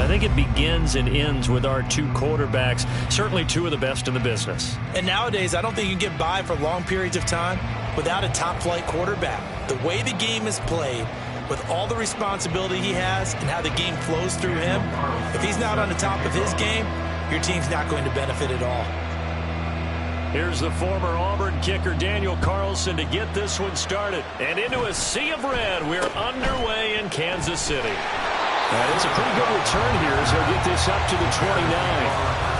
think it begins and ends with our two quarterbacks, certainly two of the best in the business. And nowadays, I don't think you can get by for long periods of time without a top-flight quarterback. The way the game is played, with all the responsibility he has and how the game flows through him, if he's not on the top of his game, your team's not going to benefit at all. Here's the former Auburn kicker, Daniel Carlson, to get this one started. And into a sea of red, we're underway in Kansas City. And it's a pretty good return here as he'll get this up to the 29.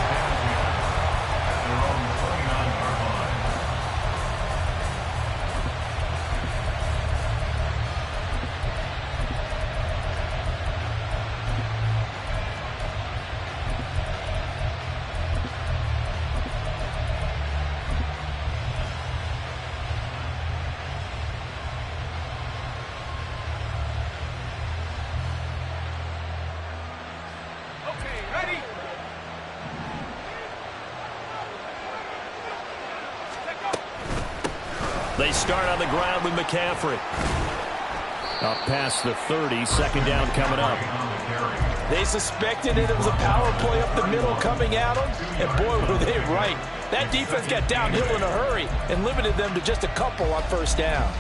They start on the ground with McCaffrey. Up past the 30, second down coming up. They suspected it was a power play up the middle coming at them, and boy, were they right. That defense got downhill in a hurry and limited them to just a couple on first down.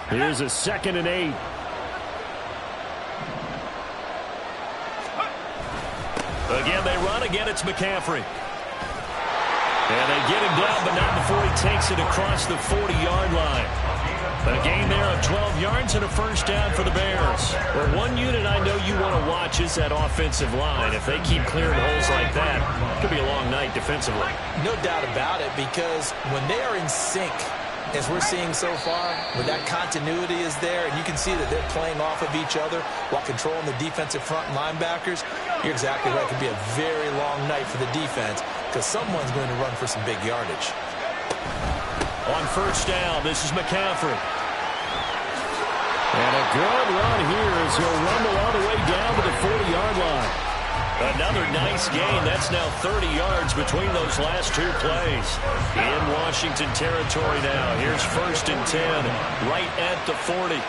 Here's a 2nd and 8. Again, they run. Again, it's McCaffrey. And they get him down, but not before he takes it across the 40-yard line. A gain there of 12 yards and a first down for the Bears. Well, one unit I know you want to watch is that offensive line. If they keep clearing holes like that, it could be a long night defensively. No doubt about it, because when they are in sync, as we're seeing so far, where that continuity is there, and you can see that they're playing off of each other while controlling the defensive front linebackers, you're exactly right. It could be a very long night for the defense because someone's going to run for some big yardage. On first down, this is McCaffrey. And a good run here as he'll rumble all the way down to the 40-yard line. Another nice gain. That's now 30 yards between those last two plays. In Washington territory now. Here's 1st and 10, right at the 40.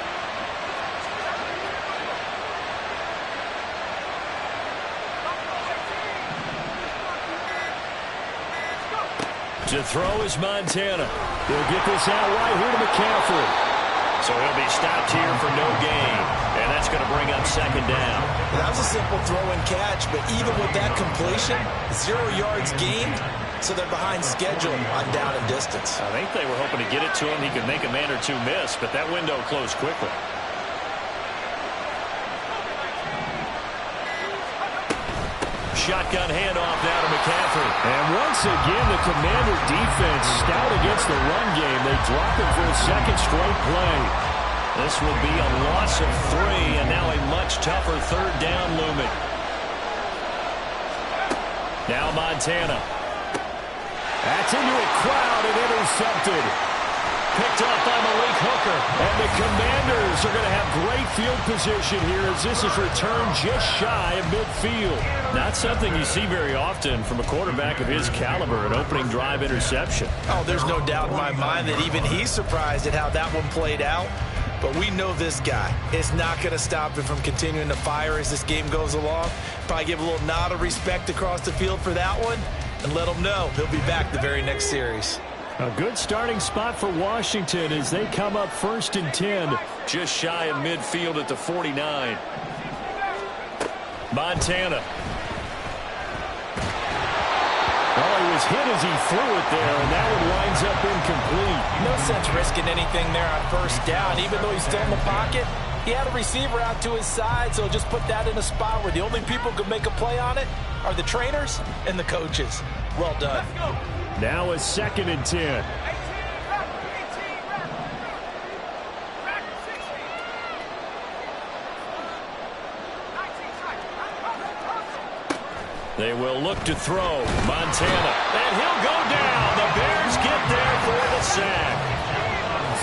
To throw is Montana. He'll get this out right here to McCaffrey. So he'll be stopped here for no gain. And that's going to bring up 2nd down. That was a simple throw and catch, but even with that completion, 0 yards gained, so they're behind schedule on down and distance. I think they were hoping to get it to him. He could make a man or two miss, but that window closed quickly. Shotgun handoff now to McCaffrey. And once again, the Commander defense stout against the run game. They drop him for a 2nd straight play. This will be a loss of 3, and now a much tougher 3rd down looming. Now Montana. That's into a crowd and intercepted. Picked up by Malik Hooker. And the Commanders are going to have great field position here as this is returned just shy of midfield. Not something you see very often from a quarterback of his caliber, an opening drive interception. Oh, there's no doubt in my mind that even he's surprised at how that one played out. But we know this guy is not going to stop him from continuing to fire as this game goes along. Probably give a little nod of respect across the field for that one and let him know he'll be back the very next series. A good starting spot for Washington as they come up 1st and 10, just shy of midfield at the 49. Montana. Oh, he was hit as he threw it there, and that one winds up incomplete. No sense risking anything there on first down. Even though he's still in the pocket, he had a receiver out to his side, so just put that in a spot where the only people who could make a play on it are the trainers and the coaches. Well done. Now a 2nd and 10. They will look to throw. Montana. And he'll go down. The Bears get there for the sack.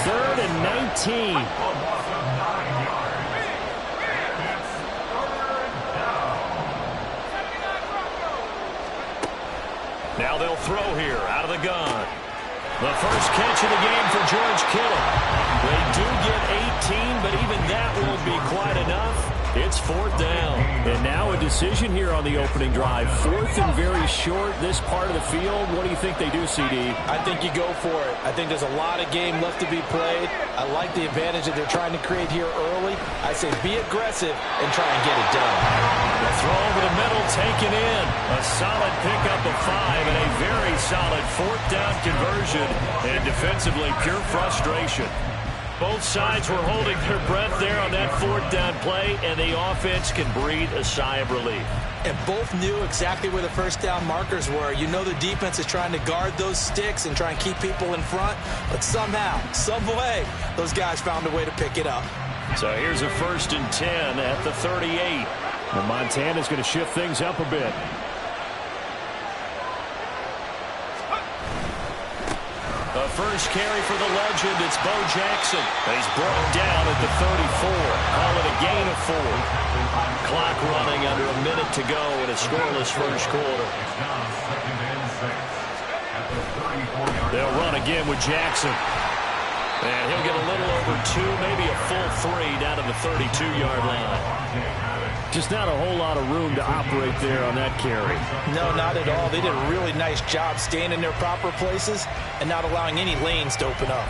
3rd and 19. Now they'll throw here out of the gun. The first catch of the game for George Kittle. They do get 18, but even that won't be quite enough. It's 4th down. And now a decision here on the opening drive. 4th and very short, this part of the field. What do you think they do, CD? I think you go for it. I think there's a lot of game left to be played. I like the advantage that they're trying to create here early. I say be aggressive and try and get it done. The throw over the middle taken in. A solid pickup of 5 and a very solid 4th down conversion. And defensively, pure frustration. Both sides were holding their breath there on that 4th down play, and the offense can breathe a sigh of relief. And both knew exactly where the first down markers were. You know the defense is trying to guard those sticks and try and keep people in front, but somehow, some way, those guys found a way to pick it up. So here's a 1st and 10 at the 38. And Montana's going to shift things up a bit. The first carry for the legend, it's Bo Jackson. He's brought down at the 34. Call it a gain of 4. Clock running under a minute to go in a scoreless first quarter. They'll run again with Jackson. And he'll get a little over 2, maybe a full 3 down to the 32-yard line. Just not a whole lot of room to operate there on that carry. No, not at all. They did a really nice job staying in their proper places and not allowing any lanes to open up.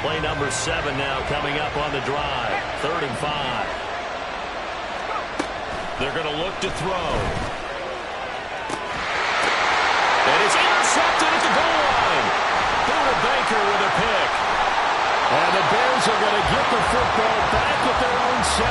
Play number 7 now coming up on the drive. 3rd and 5. They're going to look to throw. And it's intercepted at the goal line. Buda Baker with a pick. And the Bears are going to get the football back at their own 17.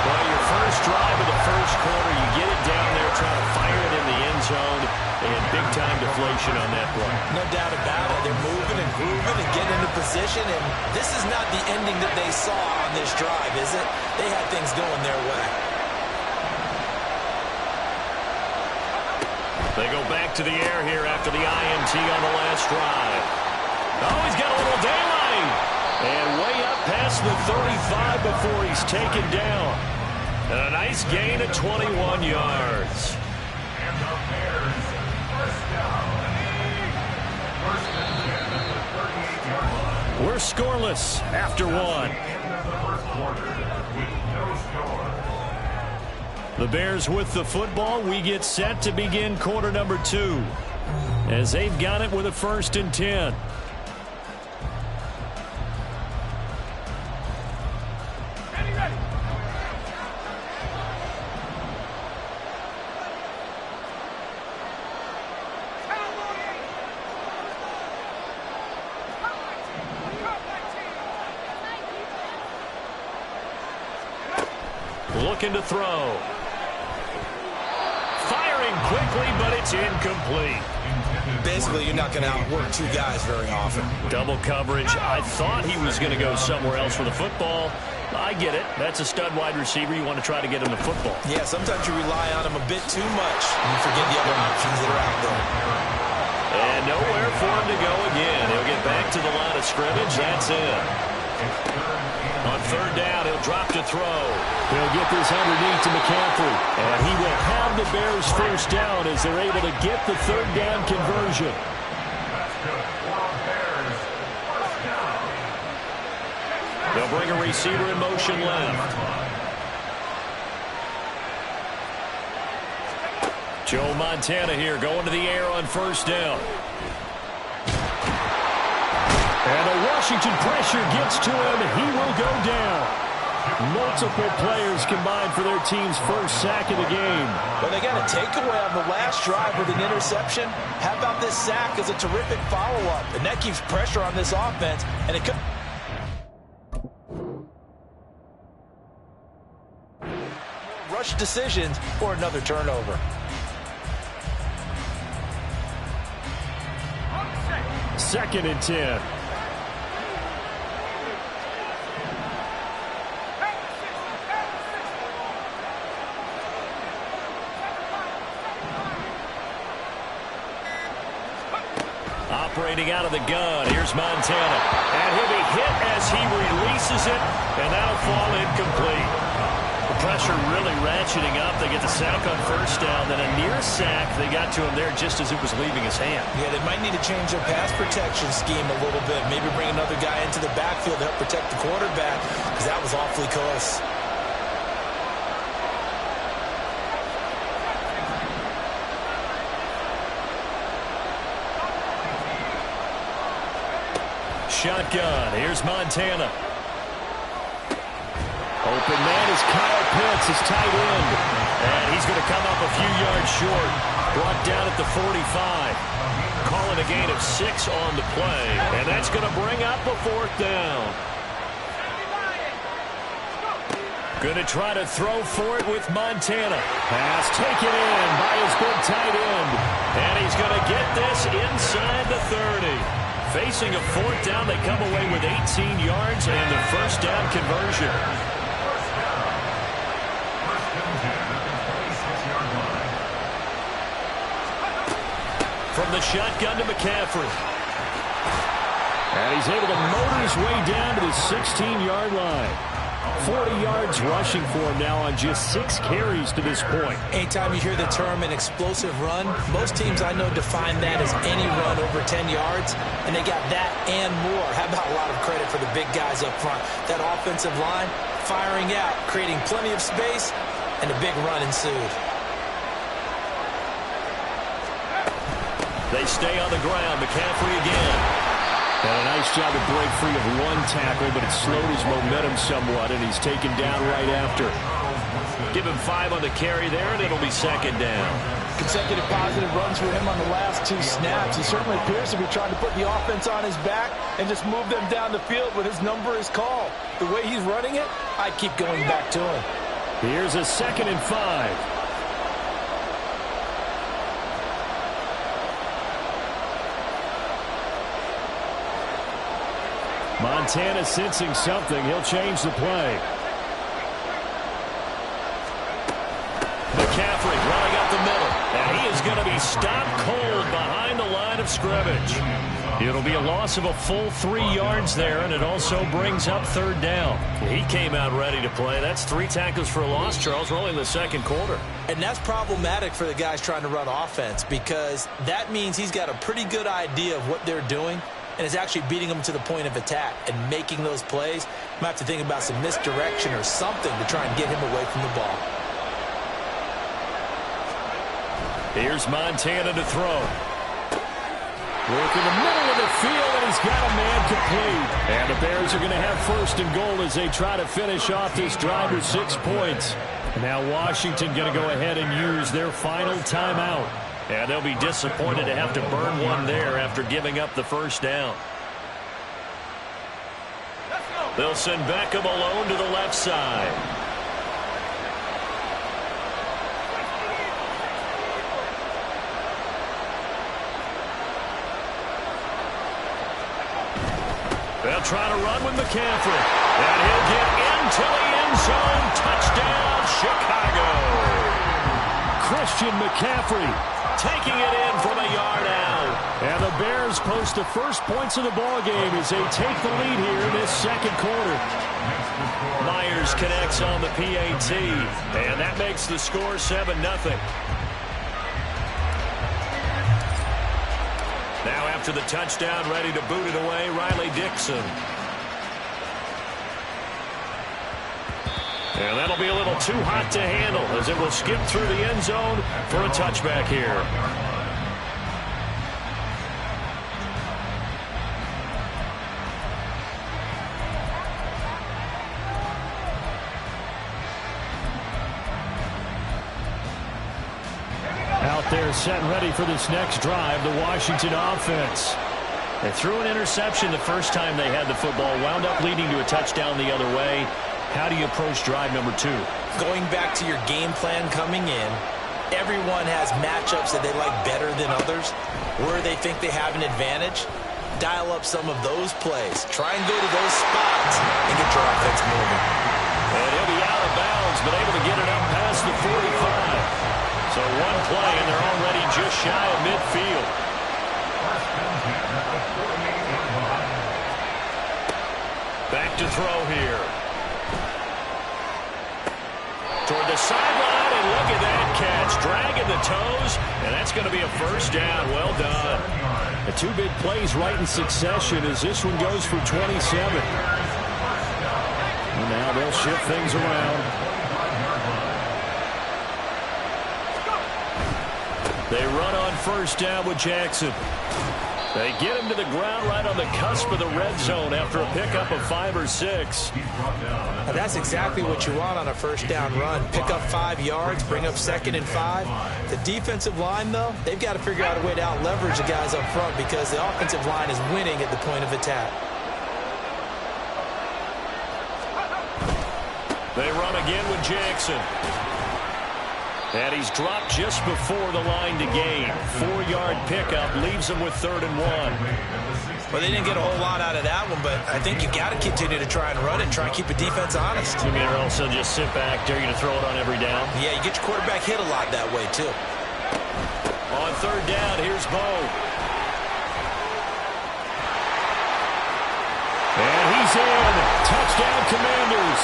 Well, your first drive of the first quarter, you get it down there, trying to fire it in the end zone, and big-time deflation on that play. No doubt about it. They're moving and grooving and getting into position, and this is not the ending that they saw on this drive, is it? They had things going their way. They go back to the air here after the INT on the last drive. Oh, he's got a little daylight. And way up past the 35 before he's taken down. And a nice gain of 21 yards. We're scoreless after 1. The Bears with the football. We get set to begin quarter number 2. As they've got it with a 1st and 10. Looking to throw. Firing quickly, but it's incomplete. Basically, you're not going to outwork 2 guys very often. Double coverage. I thought he was going to go somewhere else for the football. I get it. That's a stud wide receiver. You want to try to get him the football. Yeah, sometimes you rely on him a bit too much, and you forget the other options that are out there. And nowhere for him to go again. He'll get back to the line of scrimmage. That's it. On 3rd down, he'll drop to throw. He'll get this underneath to McCaffrey. And he will have the Bears first down as they're able to get the 3rd down conversion. They'll bring a receiver in motion left. Joe Montana here going to the air on 1st down. And the Washington pressure gets to him, and he will go down. Multiple players combined for their team's first sack of the game. Well, they got a takeaway on the last drive with an interception. How about this sack as a terrific follow-up? And that keeps pressure on this offense. And it could... rush decisions or another turnover. 2nd and 10. Operating out of the gun, here's Montana. And he'll be hit as he releases it, and that'll fall incomplete. pressure really ratcheting up. They get the sack on first down, then a near sack. They got to him there just as it was leaving his hand. Yeah, they might need to change their pass protection scheme a little bit. Maybe bring another guy into the backfield to help protect the quarterback, because that was awfully close. Shotgun. Here's Montana. Open man is Kyle Pitts, his tight end. And he's going to come up a few yards short. Brought down at the 45. Calling a gain of 6 on the play. And that's going to bring up a 4th down. Going to try to throw for it with Montana. Pass taken in by his big tight end. And he's going to get this inside the 30. Facing a 4th down, they come away with 18 yards and the first down conversion. From the shotgun to McCaffrey. And he's able to motor his way down to the 16-yard line. 40 yards rushing for him now on just 6 carries to this point. Anytime you hear the term an explosive run, most teams I know define that as any run over 10 yards, and they got that and more. How about a lot of credit for the big guys up front? That offensive line firing out, creating plenty of space, and a big run ensued. They stay on the ground. McCaffrey again. And a nice job to break free of one tackle, but it slowed his momentum somewhat, and he's taken down right after. Give him 5 on the carry there, and it'll be 2nd down. Consecutive positive runs for him on the last 2 snaps. He certainly appears to be trying to put the offense on his back and just move them down the field when his number is called. The way he's running it, I keep going back to him. Here's a 2nd and 5. Montana sensing something. He'll change the play. McCaffrey running up the middle. And he is going to be stopped cold behind the line of scrimmage. It'll be a loss of a full 3 yards there, and it also brings up 3rd down. He came out ready to play. That's 3 tackles for a loss, Charles, rolling the 2nd quarter. And that's problematic for the guys trying to run offense, because that means he's got a pretty good idea of what they're doing and is actually beating them to the point of attack and making those plays. Might have to think about some misdirection or something to try and get him away from the ball. Here's Montana to throw. Work in the middle of the field, and he's got a man complete. And the Bears are going to have 1st and goal as they try to finish off this drive with 6 points. Now Washington going to go ahead and use their final timeout. And they'll be disappointed to have to burn one there after giving up the 1st down. They'll send Beckham alone to the left side. They'll try to run with McCaffrey. And he'll get into the end zone. Touchdown, Chicago. Christian McCaffrey taking it in from a yard out. And the Bears post the first points of the ballgame as they take the lead here in this 2nd quarter. Myers connects on the PAT. And that makes the score 7-0. Now after the touchdown, ready to boot it away, Riley Dixon. And that'll be a little too hot to handle as it will skip through the end zone for a touchback here. Out there set and ready for this next drive, the Washington offense. They threw an interception the first time they had the football, wound up leading to a touchdown the other way. How do you approach drive number 2? Going back to your game plan coming in, everyone has matchups that they like better than others. Where they think they have an advantage, dial up some of those plays. Try and go to those spots and get your offense moving. And he'll be out of bounds, but able to get it up past the 45. So one play, and they're already just shy of midfield. Back to throw here. the sideline, and look at that catch. Dragging the toes, and that's going to be a first down. Well done. The two big plays right in succession as this one goes for 27. And now they'll shift things around. They run on first down with Jackson. They get him to the ground right on the cusp of the red zone after a pickup of 5 or 6. And that's exactly what you want on a first down run. Pick up 5 yards, bring up 2nd and 5. The defensive line, though, they've got to figure out a way to out-leverage the guys up front because the offensive line is winning at the point of attack. They run again with Jackson. And he's dropped just before the line to gain. 4-yard pickup leaves him with 3rd and 1. Well, they didn't get a whole lot out of that one, but I think you got to continue to try and run it, try and keep the defense honest. You mean also just sit back, dare you to throw it on every down? Yeah, you get your quarterback hit a lot that way, too. On 3rd down, here's Bo. And he's in. Touchdown, Commanders.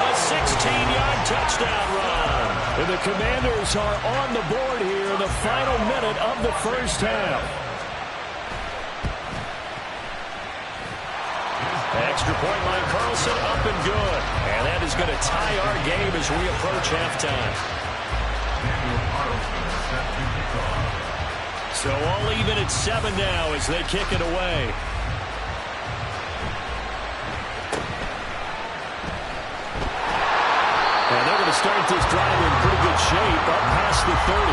A 16-yard touchdown run. And the Commanders are on the board here in the final minute of the first half. Extra point line, Carlson up and good. And that is going to tie our game as we approach halftime. So all even at 7 now as they kick it away. And they're going to start this drive in pretty good shape up past the 30.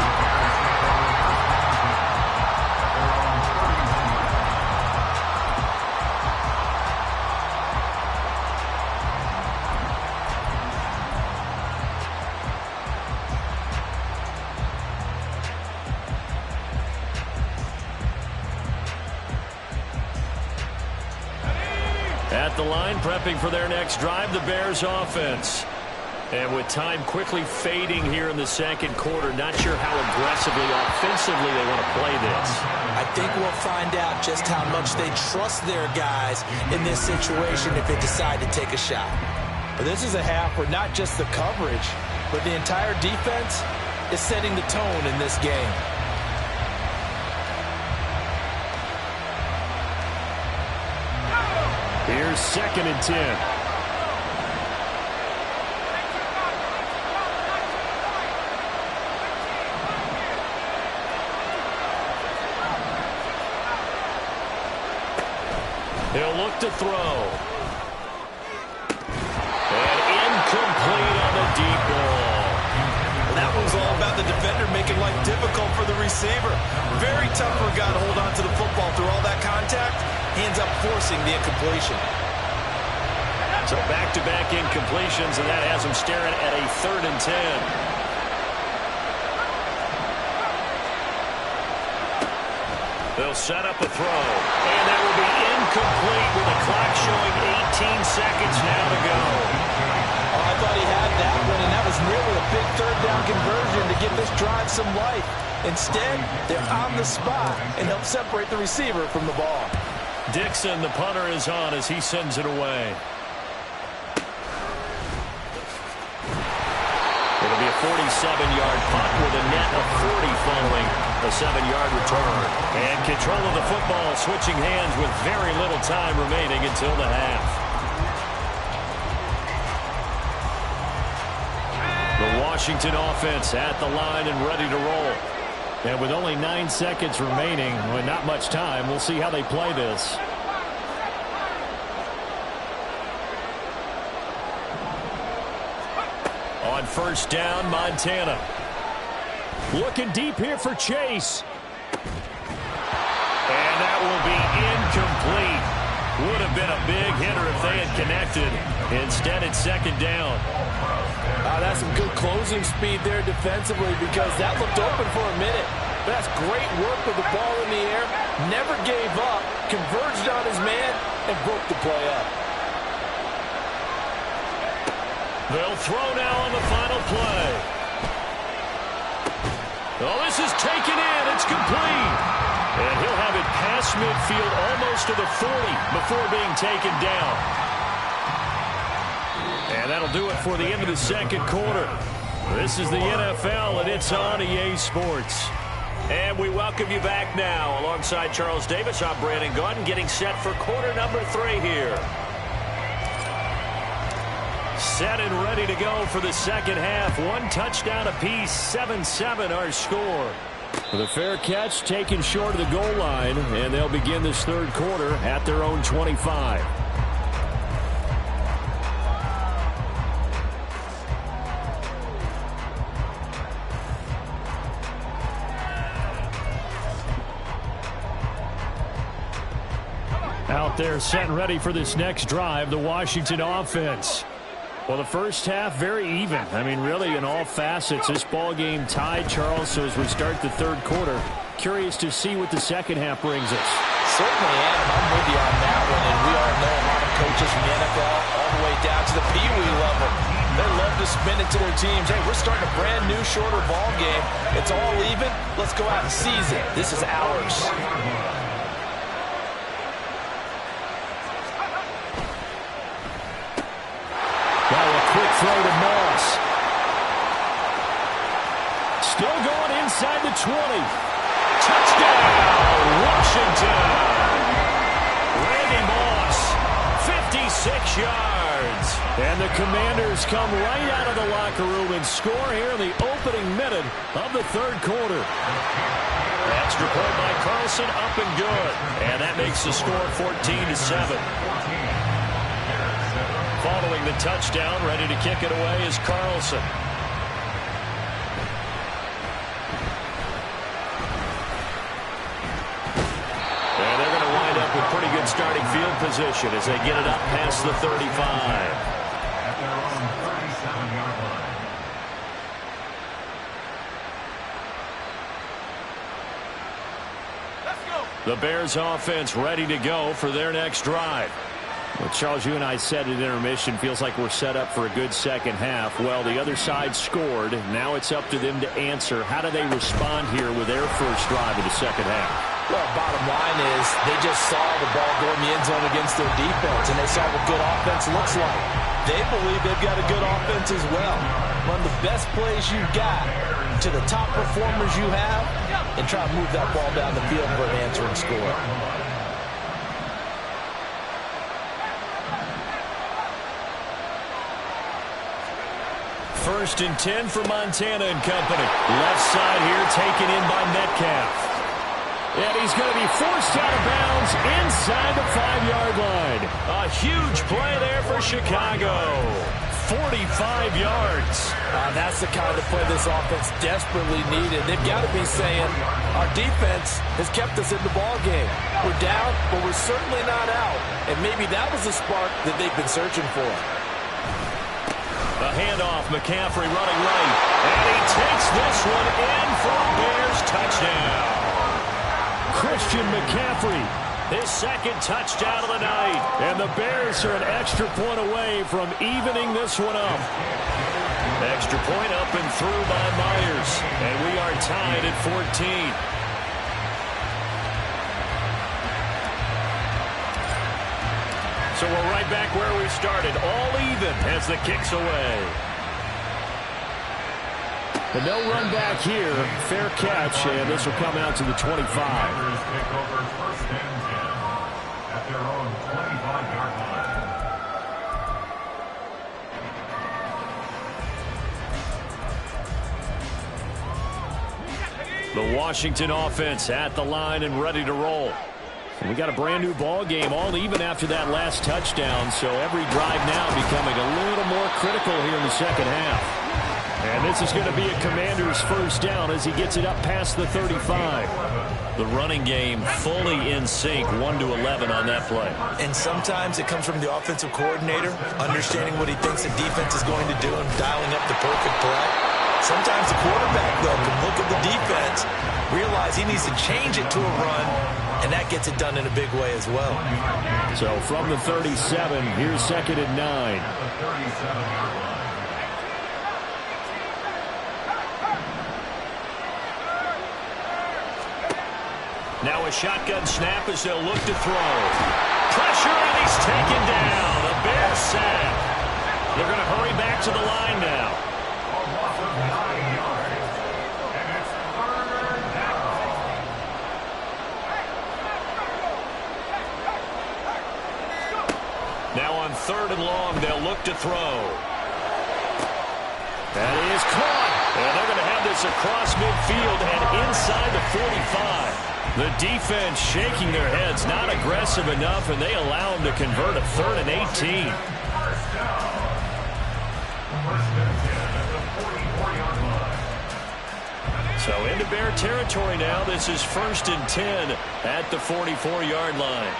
At the line, prepping for their next drive, the Bears offense. And with time quickly fading here in the second quarter, not sure how aggressively, offensively they want to play this. I think we'll find out just how much they trust their guys in this situation if they decide to take a shot. But this is a half where not just the coverage, but the entire defense is setting the tone in this game. Here's 2nd and 10. He'll look to throw. And incomplete on the deep ball. That was all about the defender making life difficult for the receiver. Very tough for a guy to hold on to the football through all that contact. He ends up forcing the incompletion. So back-to-back incompletions, and that has him staring at a 3rd and 10. They'll set up a throw, and that will be incomplete with the clock showing 18 seconds now to go. Oh, I thought he had that one, and that was nearly a big 3rd down conversion to give this drive some life. Instead, they're on the spot and help separate the receiver from the ball. Dixon, the punter, is on as he sends it away. It'll be a 47-yard punt with a net of 40 following a 7-yard return. And control of the football switching hands with very little time remaining until the half. The Washington offense at the line and ready to roll. And with only 9 seconds remaining, with not much time, we'll see how they play this. On first down, Montana. Looking deep here for Chase. And that will be incomplete. Would have been a big hitter if they had connected. Instead, it's 2nd down. That's some good closing speed there defensively because that looked open for a minute. But that's great work with the ball in the air. Never gave up, converged on his man, and broke the play up. They'll throw now on the final play. Oh, this is taken in. It's complete. And he'll have it past midfield almost to the 40 before being taken down. And that'll do it for the end of the second quarter. This is the NFL, and it's on EA Sports. And we welcome you back now. Alongside Charles Davis, I'm Brandon Gunn, getting set for quarter number 3 here. Set and ready to go for the second half. One touchdown apiece, 7-7 our score. With a fair catch taken short of the goal line, and they'll begin this third quarter at their own 25. Out there set and ready for this next drive, the Washington offense. Well, the first half, very even. I mean, really, in all facets, this ball game tied, Charles. So as we start the third quarter, curious to see what the second half brings us. Certainly, Adam, I'm with you on that one. And we all know a lot of coaches from the NFL all the way down to the Pee Wee level. They love to spin it to their teams. Hey, we're starting a brand new, shorter ball game. It's all even. Let's go out and seize it. This is ours. Quick throw to Moss. Still going inside the 20. Touchdown, Washington. Randy Moss, 56 yards. And the Commanders come right out of the locker room and score here in the opening minute of the third quarter. Extra point by Carlson, up and good. And that makes the score 14-7. Following the touchdown, ready to kick it away is Carlson. And they're going to wind up with pretty good starting field position as they get it up past the 35. At their own 37-yard line. The Bears offense ready to go for their next drive. Well, Charles, you and I said at intermission, feels like we're set up for a good second half. Well, the other side scored. Now it's up to them to answer. How do they respond here with their first drive of the second half? Well, bottom line is they just saw the ball go in the end zone against their defense, and they saw what good offense looks like. They believe they've got a good offense as well. Run the best plays you've got to the top performers you have, and try to move that ball down the field for an answering score. First and 10 for Montana and company. Left side here taken in by Metcalf. And he's going to be forced out of bounds inside the 5-yard line. A huge play there for Chicago. 45 yards. That's the kind of play this offense desperately needed. They've got to be saying, our defense has kept us in the ball game. We're down, but we're certainly not out. And maybe that was the spark that they've been searching for. A handoff, McCaffrey running right. And he takes this one in for a Bears touchdown. Christian McCaffrey, his second touchdown of the night. And the Bears are an extra point away from evening this one up. Extra point up and through by Myers. And we are tied at 14. So we're right back where we started, all even as the kick's away. And they'll run back here, fair catch, and this will come out to the 25. Take over first and 10 at their own 25-yard line. The Washington offense at the line and ready to roll. And we got a brand new ball game, all even after that last touchdown, so every drive now becoming a little more critical here in the second half. And this is going to be a Commander's first down as he gets it up past the 35. The running game fully in sync, 1-11 on that play. And sometimes it comes from the offensive coordinator, understanding what he thinks the defense is going to do and dialing up the perfect play. Sometimes the quarterback, though, can look at the defense, realize he needs to change it to a run, and that gets it done in a big way as well. So from the 37, here's second and 9. Now a shotgun snap as they'll look to throw. Pressure, and he's taken down. A Bears sack. They're going to hurry back to the line now. A loss of 9 yards. And it's third down. Now on 3rd and long, they'll look to throw. That is caught. And they're going to have this across midfield and inside the 45. The defense shaking their heads, not aggressive enough, and they allow them to convert a 3rd and 18. First down. First and 10 at the 44-yard line. So into Bear territory now. This is 1st and 10 at the 44-yard line.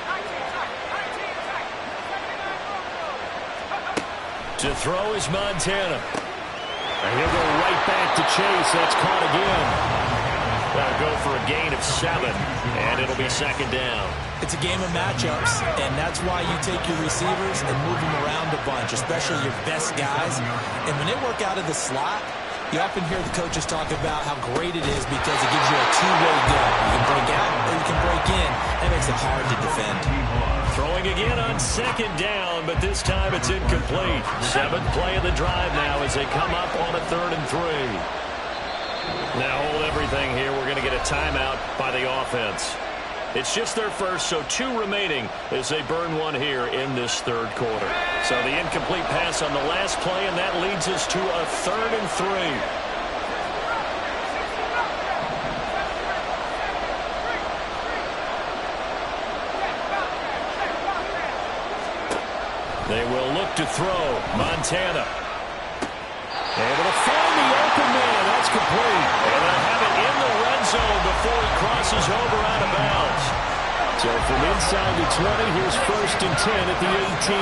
To throw is Montana. And he'll go right back to Chase. That's caught again. That'll go for a gain of 7, and it'll be 2nd down. It's a game of matchups, and that's why you take your receivers and move them around a bunch, especially your best guys. And when they work out of the slot, you often hear the coaches talk about how great it is because it gives you a two-way go. You can break out or you can break in. That makes it hard to defend. Throwing again on 2nd down, but this time it's incomplete. 7th play of the drive now as they come up on a 3rd and 3. Now hold everything here. We're going to get a timeout by the offense. It's just their first, so 2 remaining as they burn one here in this 3rd quarter. So the incomplete pass on the last play, and that leads us to a 3rd and 3. They will look to throw. Montana. Able to find the open man. That's complete. And they'll have it in the red zone before he crosses over out of bounds. So from inside the 20, here's 1st and 10 at the 18.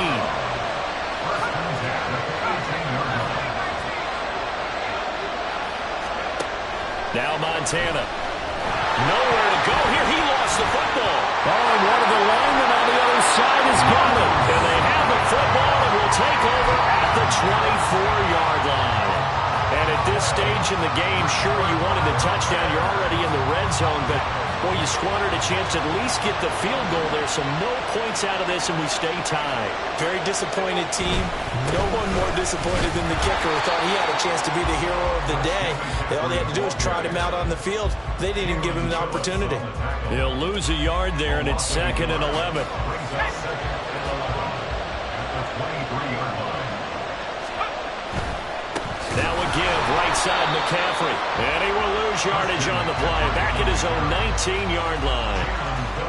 Now Montana. Nowhere to go here. He lost the football. Oh, and one of the linemen on the other side has got it. And they have the football and will take over at the 24-yard line. And at this stage in the game, sure, you wanted the touchdown. You're already in the red zone, but, boy, you squandered a chance to at least get the field goal there. So no points out of this, and we stay tied. Very disappointed team. No one more disappointed than the kicker who thought he had a chance to be the hero of the day. All they had to do was trot him out on the field. They didn't even give him an opportunity. He'll lose a yard there, and it's 2nd and 11. Now a give, right side McCaffrey. And he will lose yardage on the play. Back at his own 19-yard line.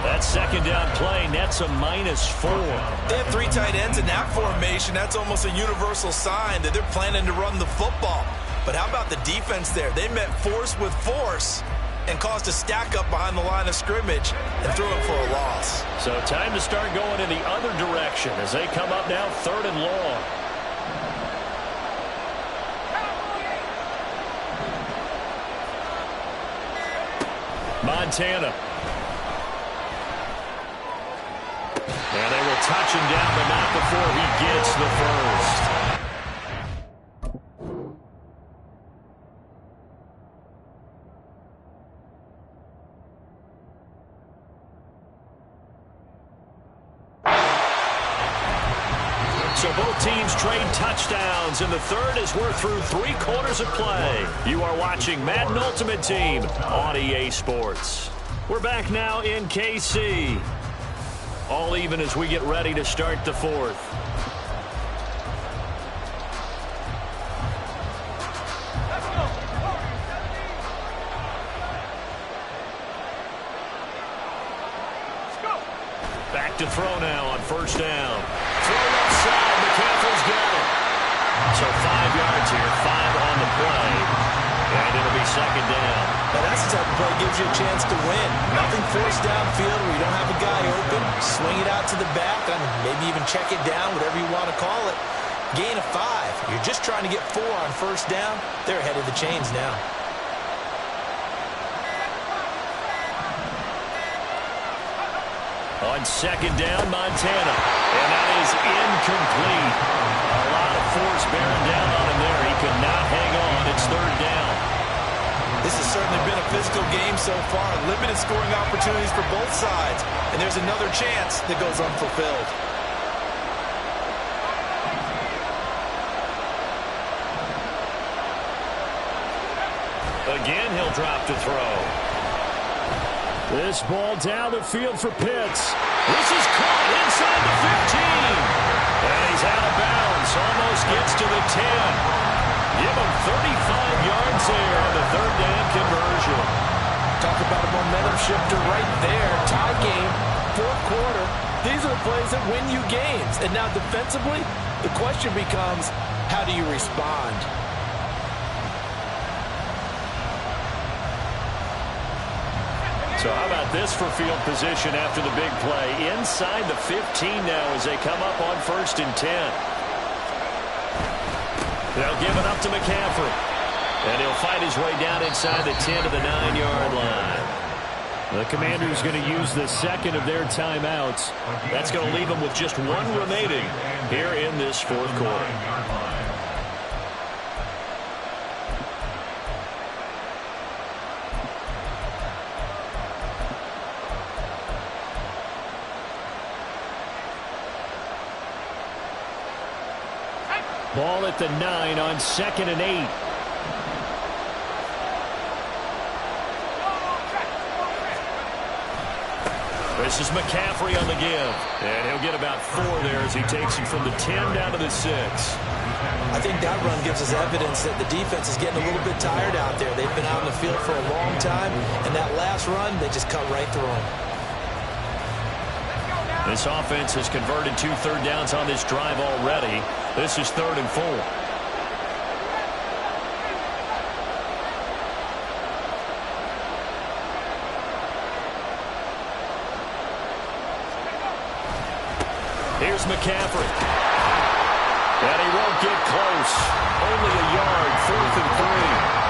That 2nd down play nets a -4. They have 3 tight ends in that formation. That's almost a universal sign that they're planning to run the football. But how about the defense there? They met force with force and caused a stack up behind the line of scrimmage and threw it for a loss. So time to start going in the other direction as they come up now 3rd and long. Montana. And they will touch him down, but not before he gets the first. So both teams trade touchdowns, and the 3rd as we're through 3 quarters of play. You are watching Madden Ultimate Team on EA Sports. We're back now in KC. All even as we get ready to start the 4th. Back to throw now on 1st down. Throw left side. McCaffrey's got it. So 5 yards here, 5 on the play. And it'll be 2nd down. Now that's the type of play that gives you a chance to win. Nothing forced downfield where you don't have a guy open. Swing it out to the back and maybe even check it down, whatever you want to call it. Gain of 5. You're just trying to get 4 on 1st down. They're ahead of the chains now. On 2nd down, Montana. And that is incomplete. A lot of force bearing down on him there. He could not hang on. It's 3rd down. This has certainly been a physical game so far. Limited scoring opportunities for both sides. And there's another chance that goes unfulfilled. Again, he'll drop to throw. This ball down the field for Pitts. This is caught inside the 15. And he's out of bounds. Almost gets to the 10. Give him 35 yards there on the third down conversion. Talk about a momentum shifter right there. Tie game, fourth quarter. These are the plays that win you games. And now defensively, the question becomes, how do you respond? So how about this for field position after the big play? Inside the 15 now as they come up on 1st and 10. They'll give it up to McCaffrey. And he'll fight his way down inside the 10 to the 9-yard line. The Commanders going to use the second of their timeouts. That's going to leave them with just one remaining here in this fourth quarter. Ball at the 9 on 2nd and 8. This is McCaffrey on the give. And he'll get about 4 there as he takes him from the 10 down to the 6. I think that run gives us evidence that the defense is getting a little bit tired out there. They've been out in the field for a long time, and that last run, they just cut right through them. This offense has converted 2 third downs on this drive already. This is 3rd and 4. Here's McCaffrey. And he won't get close. Only a yard, 4th and 3.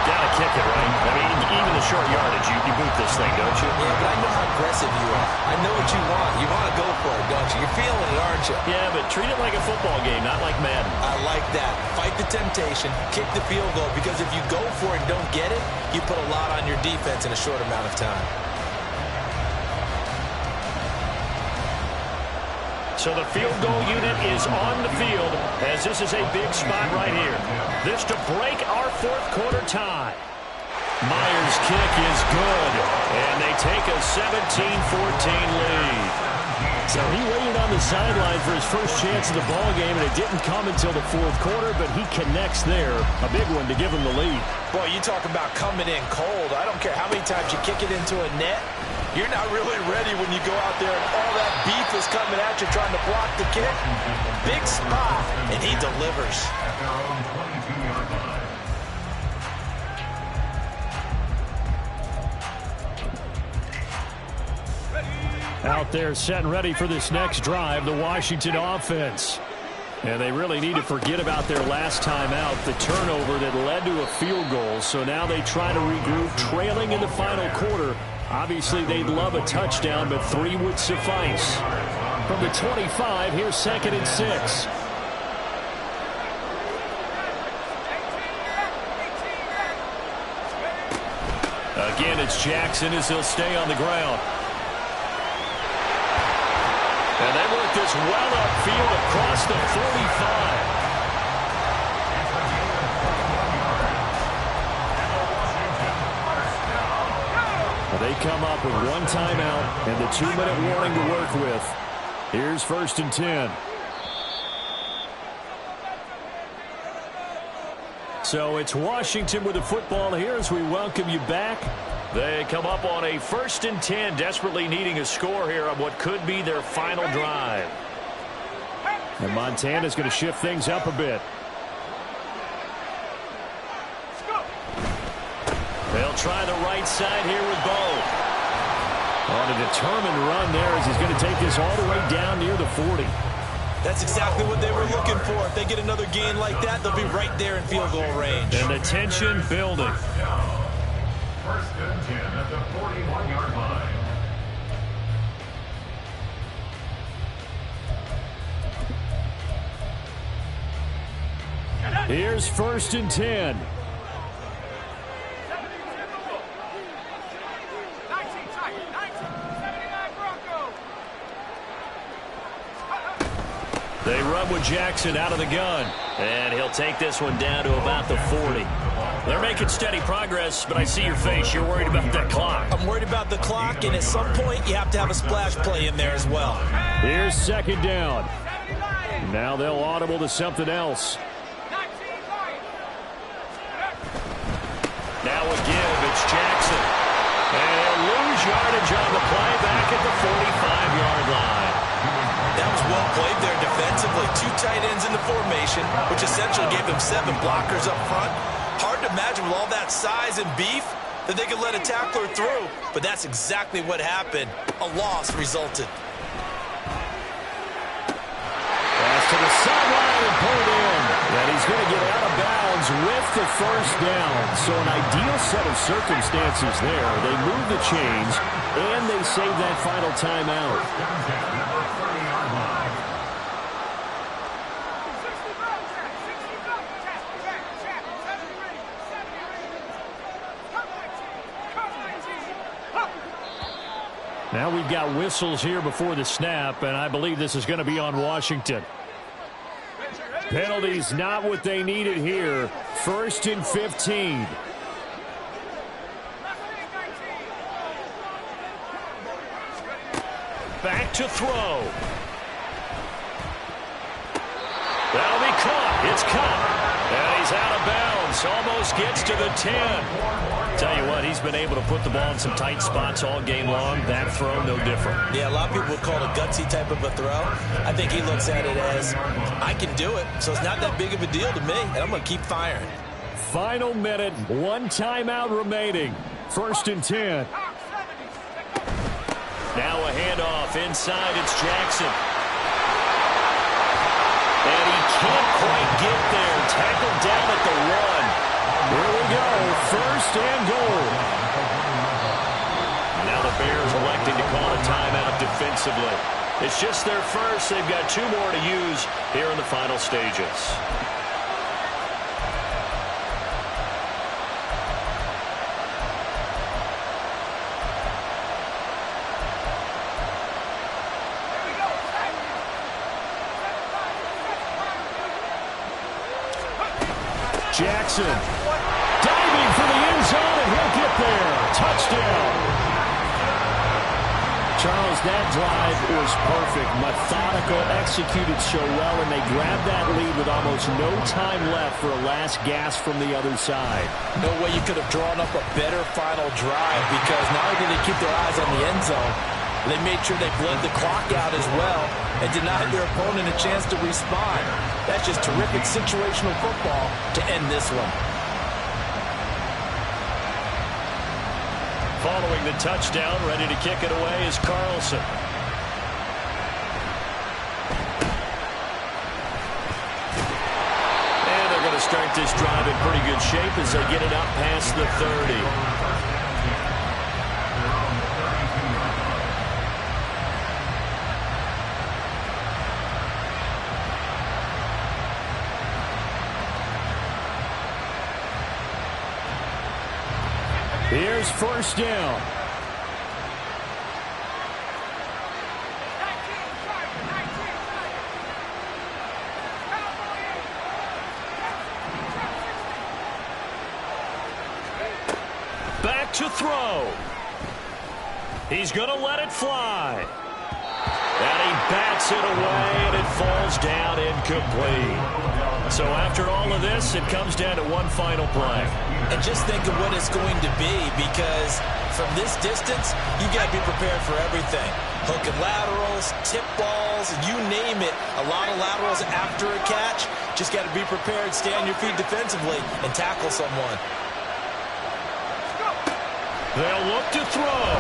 Gotta kick it, right? I mean, even the short yardage, you boot this thing, don't you? Yeah, but I know how aggressive you are. I know what you want. You want to go for it, don't you? You're feeling it, aren't you? Yeah, but treat it like a football game, not like Madden. I like that. Fight the temptation. Kick the field goal, because if you go for it and don't get it, you put a lot on your defense in a short amount of time. So the field goal unit is on the field as this is a big spot right here. This to break our fourth quarter tie. Myers' kick is good, and they take a 17-14 lead. So he waited on the sideline for his first chance of the ball game, and it didn't come until the fourth quarter, but he connects there. A big one to give him the lead. Boy, you talk about coming in cold. I don't care how many times you kick it into a net. You're not really ready when you go out there and all that beef is coming at you trying to block the kick. Big spot, and he delivers. At their own 22-yard line. Out there set and ready for this next drive, the Washington offense. And they really need to forget about their last time out, the turnover that led to a field goal. So now they try to regroup, trailing in the final quarter. Obviously, they'd love a touchdown, but 3 would suffice. From the 25, here's 2nd and 6. Again, it's Jackson as he'll stay on the ground. And they work this well upfield across the 45. They come up with 1 timeout and the 2-minute warning to work with. Here's 1st and 10. So it's Washington with the football here as we welcome you back. They come up on a 1st and 10, desperately needing a score here on what could be their final drive. And Montana's going to shift things up a bit. They'll try the right side here with Bo. On a determined run there as he's going to take this all the way down near the 40. That's exactly what they were looking for. If they get another gain like that, they'll be right there in field goal range. And the tension building. 1st and 10 at the 41-yard line. Here's 1st and 10. They run run with Jackson out of the gun. And he'll take this one down to about the 40. They're making steady progress, but I see your face. You're worried about that clock. I'm worried about the clock, and at some point, you have to have a splash play in there as well. Here's second down. Now they'll audible to something else. Now a give, it's Jackson. And he'll lose yardage on the play back at the 45-yard line. That was well played there defensively. 2 tight ends in the formation, which essentially gave them 7 blockers up front. Hard to imagine with all that size and beef that they could let a tackler through, but that's exactly what happened. A loss resulted. Pass to the sideline and pulled in. And he's going to get out of bounds with the first down. So an ideal set of circumstances there. They move the chains, and they save that final timeout. Now we've got whistles here before the snap, and I believe this is going to be on Washington. Penalties not what they needed here. 1st and 15. Back to throw. That'll be caught. It's caught. And he's out of bounds. Almost gets to the 10. Tell you what, he's been able to put the ball in some tight spots all game long. That throw, no different. Yeah, a lot of people would call it a gutsy type of a throw. I think he looks at it as, I can do it, so it's not that big of a deal to me, and I'm going to keep firing. Final minute, 1 timeout remaining. 1st and 10. Now a handoff inside. It's Jackson. And he can't quite get there. Tackled down at the 1. Here we go. 1st and goal. Now the Bears electing to call a timeout defensively. It's just their first. They've got 2 more to use here in the final stages. Jackson diving for the end zone, and he'll get there. Touchdown. Charles, that drive was perfect. Methodical, executed so well, and they grabbed that lead with almost no time left for a last gasp from the other side. No way you could have drawn up a better final drive, because not only did they keep their eyes on the end zone, they made sure they bled the clock out as well and denied their opponent a chance to respond. That's just terrific situational football to end this one. Following the touchdown, ready to kick it away is Carlson. And they're going to start this drive in pretty good shape as they get it up past the 30. Here's 1st down. Back to throw. He's going to let it fly. And he bats it away, and it falls down incomplete. So after all of this, it comes down to one final play. And just think of what it's going to be, because from this distance, you got to be prepared for everything. Hook and laterals, tip balls, you name it. A lot of laterals after a catch. Just got to be prepared, stay on your feet defensively, and tackle someone. They'll look to throw.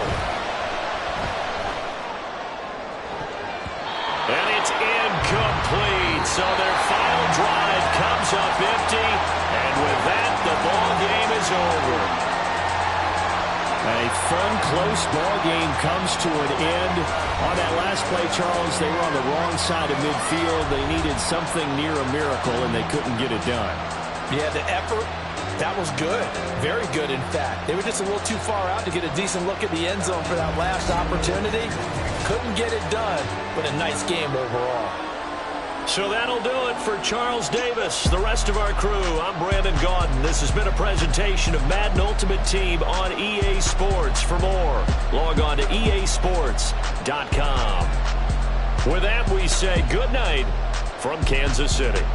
And it's incomplete. So their final drive comes up empty. And with that, the ball game is over. A fun, close ball game comes to an end. On that last play, Charles, they were on the wrong side of midfield. They needed something near a miracle, and they couldn't get it done. Yeah, the effort, that was good. Very good, in fact. They were just a little too far out to get a decent look at the end zone for that last opportunity. Couldn't get it done, but a nice game overall. So that'll do it for Charles Davis, the rest of our crew. I'm Brandon Gaudin. This has been a presentation of Madden Ultimate Team on EA Sports. For more, log on to easports.com. With that, we say good night from Kansas City.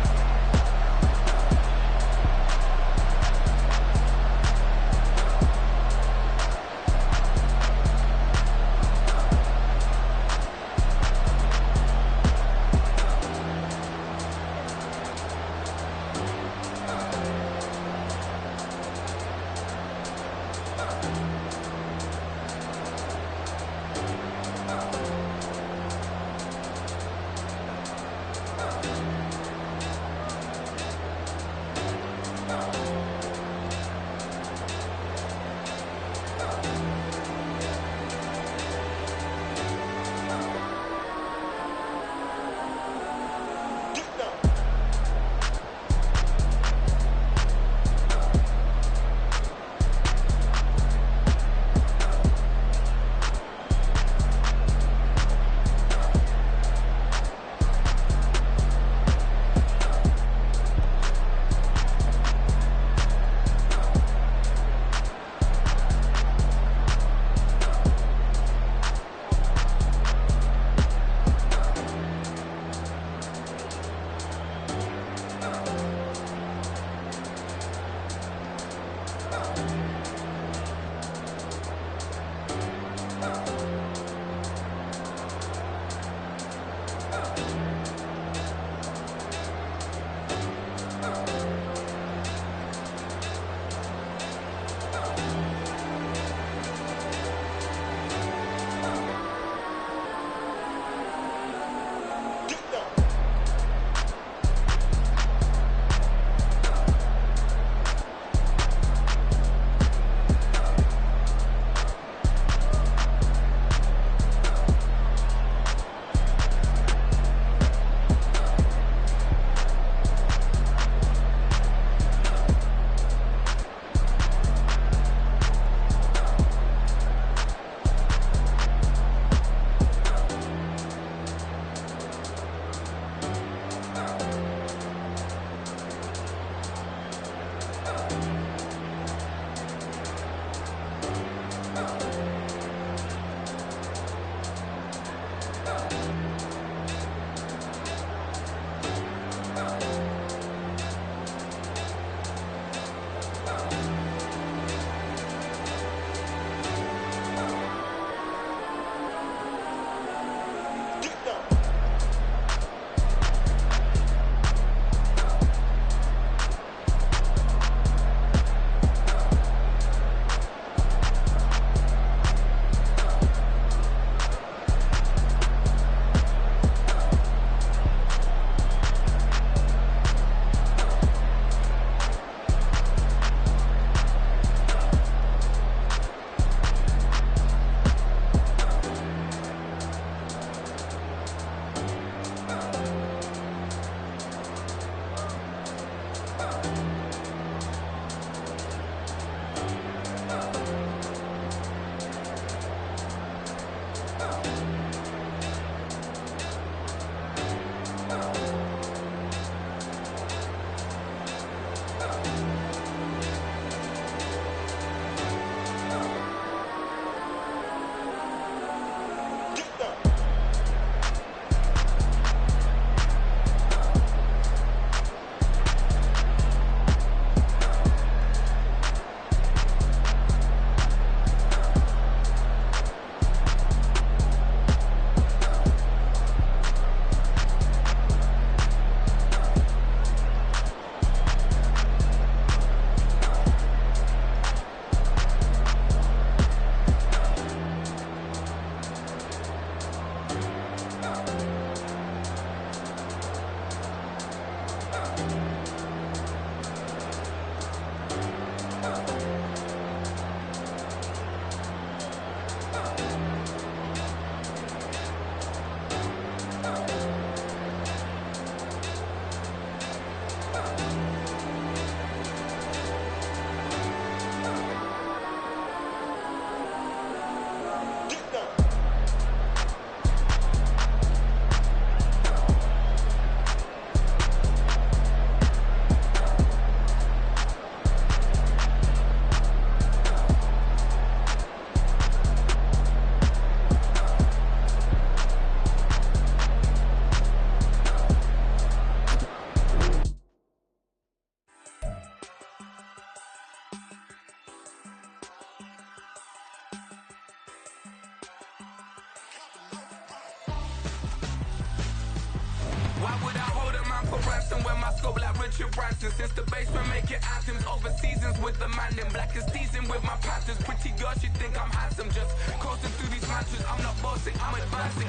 Why would I hold a man for ransom when my scope like Richard Branson? Since the basement making anthems over seasons with the man in black is seasoned with my patterns. Pretty girls, you think I'm handsome, just coasting through these matches. I'm not bossing, I'm advancing.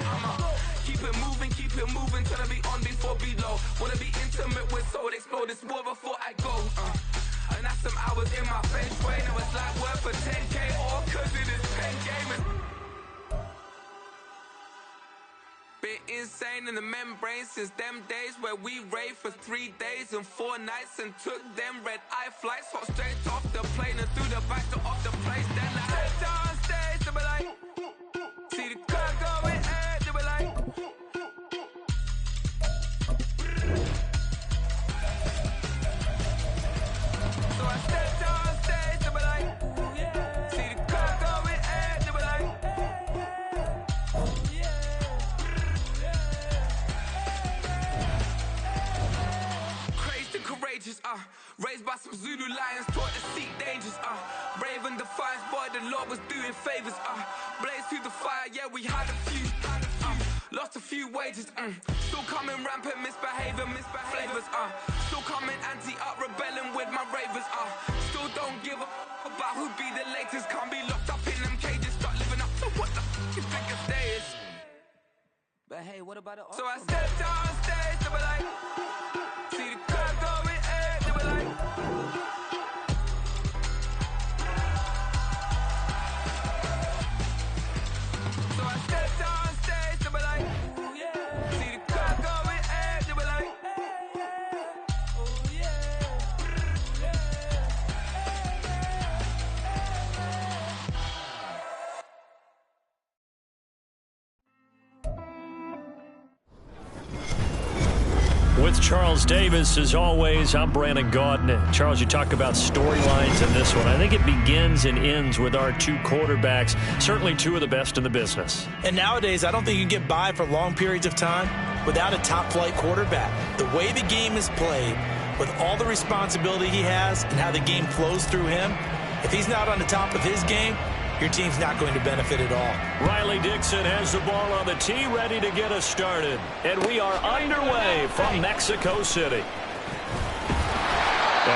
Keep it moving, trying to be on before below. Wanna be intimate with soul, explode this war before I go. And that's some hours in my feng shui. Now it's like work for 10K, all cause it is pen gaming. Been insane in the membrane since them days where we raved for 3 days and 4 nights and took them red-eye flights. Hop straight off the plane and through the back door of the place. Then I stepped on stage, they were like, see the crowd going, they were like. So I stepped on stage, they were like, see the crowd going, they were like. Courageous, raised by some Zulu lions, taught to seek dangers, brave and defiant, boy, the Lord was doing favors, blaze through the fire, yeah, we had a few, lost a few wages, still coming rampant, misbehavior, flavors, still coming anti-up, rebelling with my ravers, still don't give a about who be the latest, can't be locked up in them cages, start living up to what the you think a day is. But hey, what about it? So I stepped on stage, they were like, see the crowd going, they were like. So I stepped on stage, they were like, see the crowd going, they were like. With Charles Davis, as always, I'm Brandon Gaudin. Charles, you talk about storylines in this one. I think it begins and ends with our two quarterbacks, certainly two of the best in the business. And nowadays, I don't think you can get by for long periods of time without a top-flight quarterback. The way the game is played, with all the responsibility he has and how the game flows through him, if he's not on the top of his game, your team's not going to benefit at all. Riley Dixon has the ball on the tee, ready to get us started. And we are underway from Mexico City. And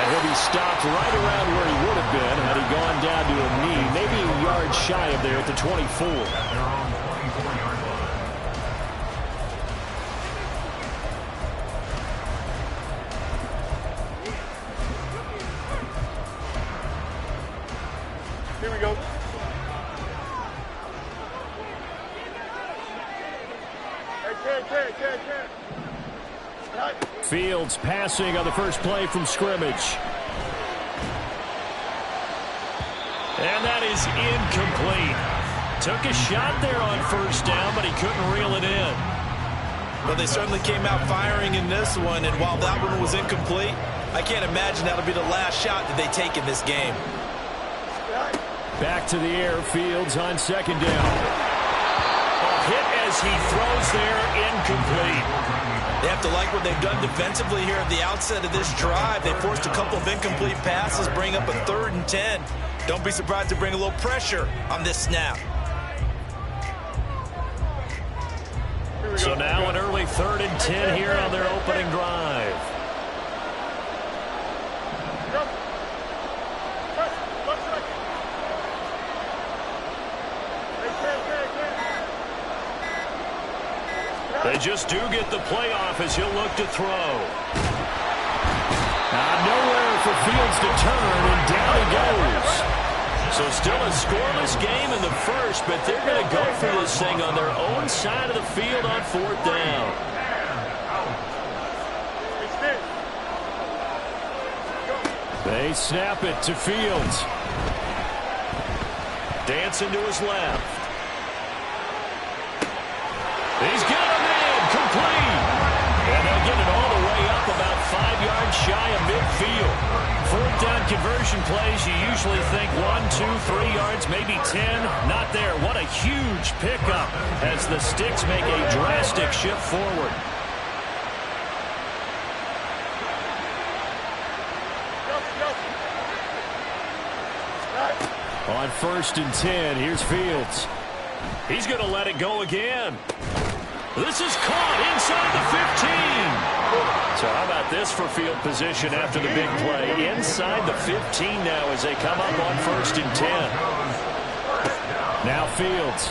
he'll be stopped right around where he would have been had he gone down to a knee, maybe a yard shy of there at the 24. Here we go. Fields passing on the first play from scrimmage. And that is incomplete. Took a shot there on first down, but he couldn't reel it in. Well, they certainly came out firing in this one, and while that one was incomplete, I can't imagine that'll be the last shot that they take in this game. Back to the air, Fields on second down. Hit as he throws there, incomplete. They have to like what they've done defensively here at the outset of this drive. They forced a couple of incomplete passes, bring up a 3rd and 10. Don't be surprised to bring a little pressure on this snap. So now an early 3rd and 10 here on their opening drive. They just do get the play off as he'll look to throw. Nowhere for Fields to turn, and down he goes. So still a scoreless game in the first, but they're going to go for this thing on their own side of the field on 4th down. They snap it to Fields. Dancing to his left. He's got him in, complete. And they'll get it all the way up about 5 yards shy of midfield. 4th down conversion plays, you usually think 1, 2, 3 yards, maybe 10. Not there. What a huge pickup as the Sticks make a drastic shift forward. On 1st and 10, here's Fields. He's going to let it go again. This is caught inside the 15. So how about this for field position after the big play? Inside the 15 now as they come up on 1st and 10. Now Fields.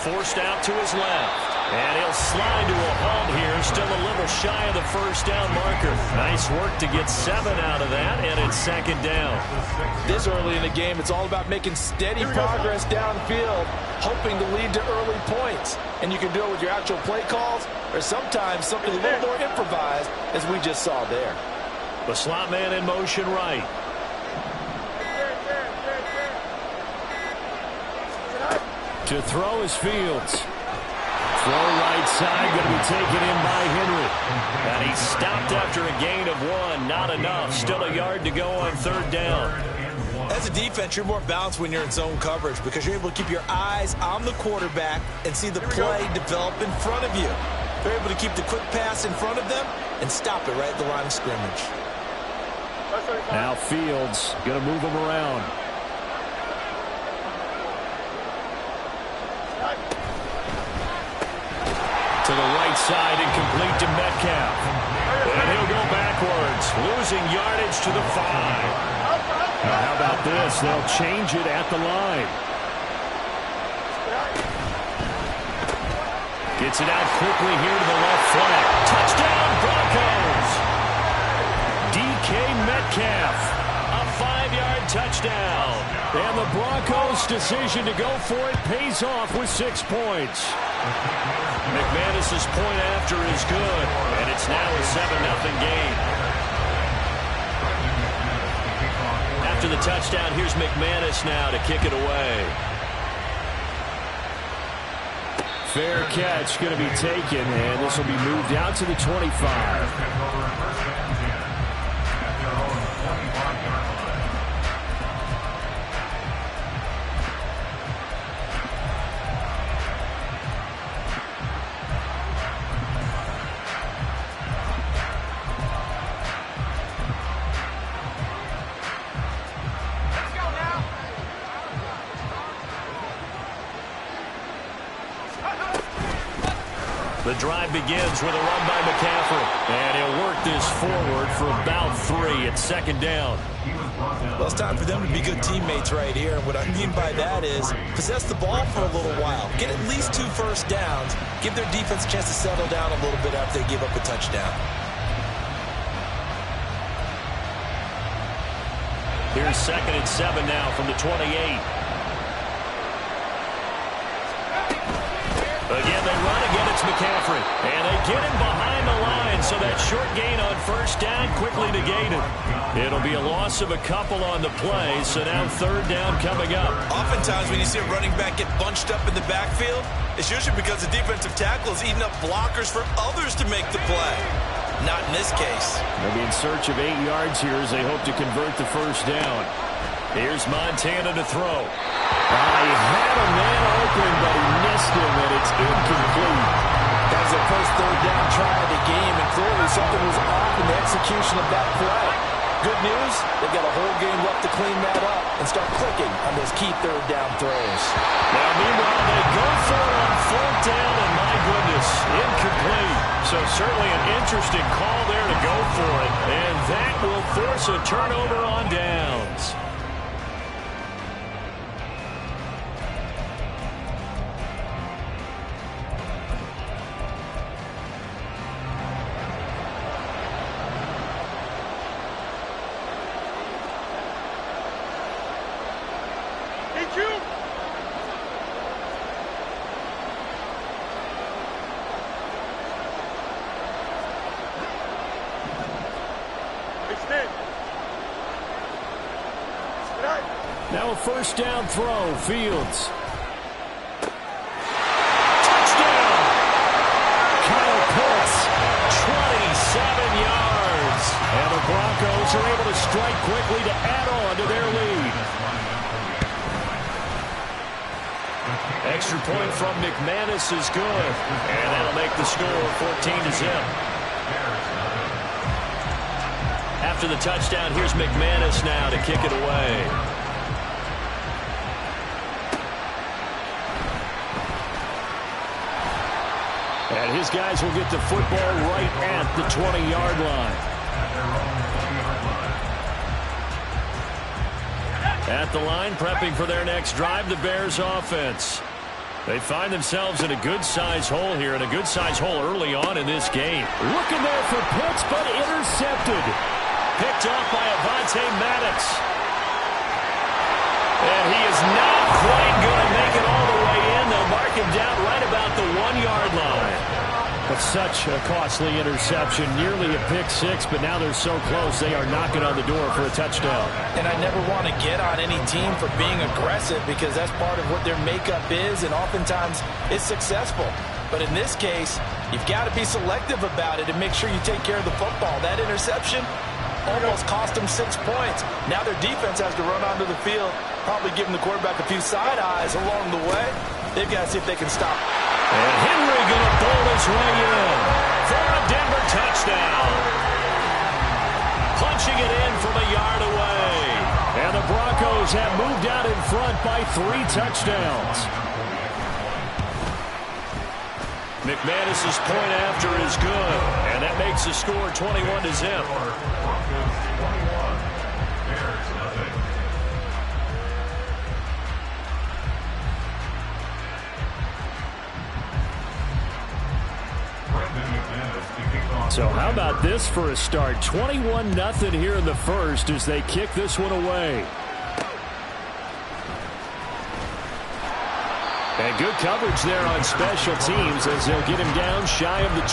Forced out to his left. And he'll slide to a halt here. Still a little shy of the first down marker. Nice work to get 7 out of that, and it's 2nd down. This early in the game, it's all about making steady progress downfield, hoping to lead to early points. And you can do it with your actual play calls, or sometimes something a little more improvised, as we just saw there. The slot man in motion right. To throw is Fields. Throw right side, going to be taken in by Henry. And he stopped after a gain of 1. Not enough. Still a yard to go on 3rd down. As a defense, you're more balanced when you're in zone coverage because you're able to keep your eyes on the quarterback and see the play develop in front of you. They're able to keep the quick pass in front of them and stop it right at the line of scrimmage. Now Fields going to move him around. To the right side and complete to Metcalf. And he'll go backwards, losing yardage to the 5. Now how about this? They'll change it at the line. Gets it out quickly here to the left flank. Touchdown, Broncos! DK Metcalf, a 5-yard touchdown. And the Broncos' decision to go for it pays off with 6 points. McManus's point after is good, and it's now a 7-0 game. After the touchdown, here's McManus now to kick it away. Fair catch going to be taken, and this will be moved out to the 25. The drive begins with a run by McCaffrey. And he'll work this forward for about 3 at 2nd down. Well, it's time for them to be good teammates right here. And what I mean by that is possess the ball for a little while. Get at least 2 first downs. Give their defense a chance to settle down a little bit after they give up a touchdown. Here's 2nd and 7 now from the 28. Again, they run. Again, it's McCaffrey. And they get him behind the line, so that short gain on 1st down quickly negated. It'll be a loss of a couple on the play, so now 3rd down coming up. Oftentimes when you see a running back get bunched up in the backfield, it's usually because the defensive tackle is eating up blockers for others to make the play. Not in this case. They'll be in search of 8 yards here as they hope to convert the 1st down. Here's Montana to throw. He had a man open, but he missed him, and it's incomplete. That was their first 3rd down try of the game, and clearly something was off in the execution of that play. Good news, they've got a whole game left to clean that up and start clicking on those key 3rd down throws. Now, meanwhile, they go for it on 4th down, and my goodness, incomplete. So certainly an interesting call there to go for it, and that will force a turnover on downs. Now a 1st down throw, Fields. Touchdown! Kyle Pitts, 27 yards. And the Broncos are able to strike quickly to add on to their lead. Extra point from McManus is good. And that'll make the score 14-0. After the touchdown, here's McManus now to kick it away. And his guys will get the football right at the 20-yard line. At the line, prepping for their next drive, the Bears offense. They find themselves in a good-sized hole here, and a good-sized hole early on in this game. Looking there for Pitts, but intercepted. Picked off by Avonte Maddox. And he is not quite going to make it all the way in. They'll mark him down right about the 1-yard line. That's such a costly interception, nearly a pick six, but now they're so close they are knocking on the door for a touchdown. And I never want to get on any team for being aggressive because that's part of what their makeup is, and oftentimes it's successful. But in this case, you've got to be selective about it and make sure you take care of the football. That interception almost cost them 6 points. Now their defense has to run onto the field, probably giving the quarterback a few side eyes along the way. They've got to see if they can stop. And Henry going to bowl his way in for a Denver touchdown. Punching it in from a yard away. And the Broncos have moved out in front by 3 touchdowns. McManus's point after is good, and that makes the score 21-0. So how about this for a start? 21-0 here in the first as they kick this one away. And good coverage there on special teams as they'll get him down shy of the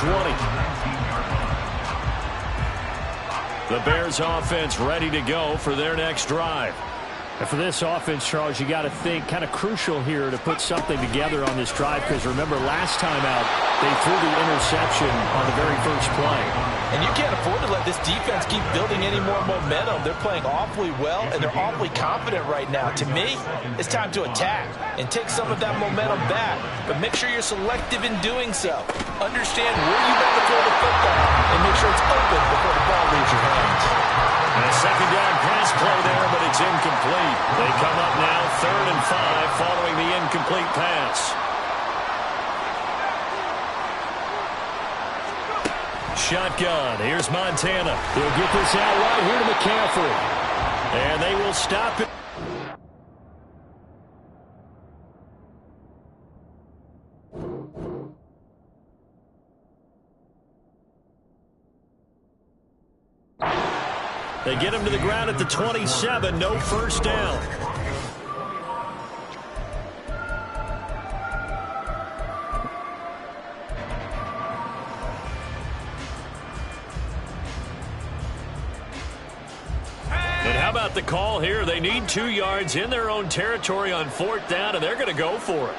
20. The Bears offense ready to go for their next drive. And for this offense, Charles, you got to think kind of crucial here to put something together on this drive because remember last time out they threw the interception on the very first play. And you can't afford to let this defense keep building any more momentum. They're playing awfully well, and they're awfully confident right now. To me, it's time to attack and take some of that momentum back. But make sure you're selective in doing so. Understand where you want to throw the football and make sure it's open before the ball leaves your hands. And a second down pass play there, but it's incomplete. They come up now 3rd and 5 following the incomplete pass. Shotgun. Here's Montana. They'll get this out right here to McCaffrey. And they will stop it. They get him to the ground at the 27. No first down. And how about the call here? They need 2 yards in their own territory on 4th down, and they're going to go for it.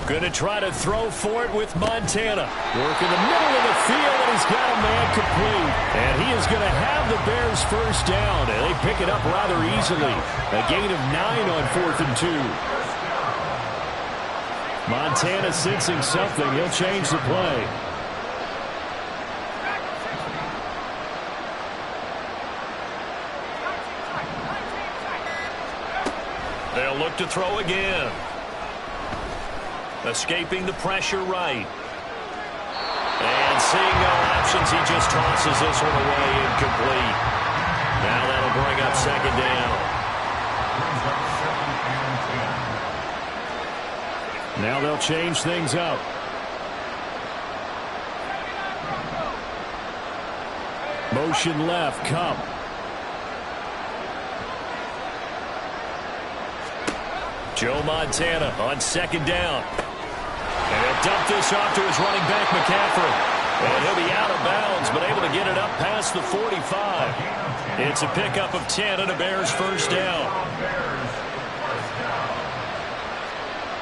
Going to try to throw for it with Montana. Work in the middle of the field, and he's got a man complete. And he is going to have the Bears first down, and they pick it up rather easily. A gain of 9 on 4th and 2. Montana sensing something. He'll change the play. They'll look to throw again. Escaping the pressure right. And seeing no options, he just tosses this one away incomplete. Now that'll bring up 2nd down. Now they'll change things up. Motion left, Cup. Joe Montana on 2nd down. And he'll dump this off to his running back, McCaffrey. And he'll be out of bounds, but able to get it up past the 45. It's a pickup of 10 and a Bears first down.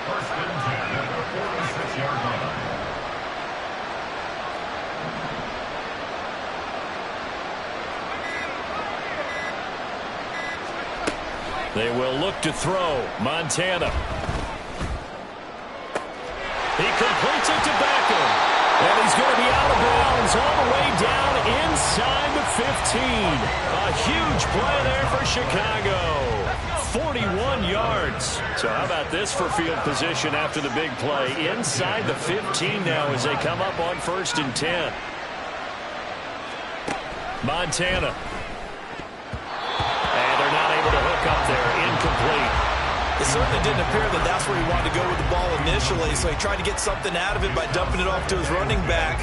First and 10 at the 46-yard line. They will look to throw. Montana. He completes it to Beckham. And he's going to be out of bounds all the way down inside the 15. A huge play there for Chicago. 41 yards. So how about this for field position after the big play? Inside the 15 now as they come up on 1st and 10. Montana. And they're not able to hook up there. Incomplete. It certainly didn't appear that that's where he wanted to go with the ball initially, so he tried to get something out of it by dumping it off to his running back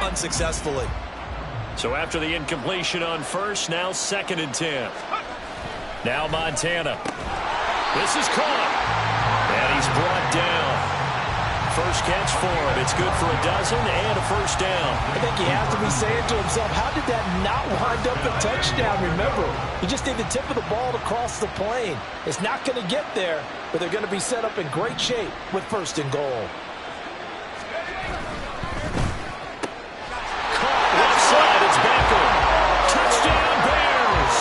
unsuccessfully. So after the incompletion on 1st, now 2nd and 10. Now Montana. This is caught. And he's brought down. First catch for him. It's good for a dozen and a 1st down. I think he has to be saying to himself, how did that not wind up a touchdown? Remember, you just need the tip of the ball to cross the plane. It's not going to get there, but they're going to be set up in great shape with 1st and goal. Caught left side. It's Beckham. Touchdown Bears.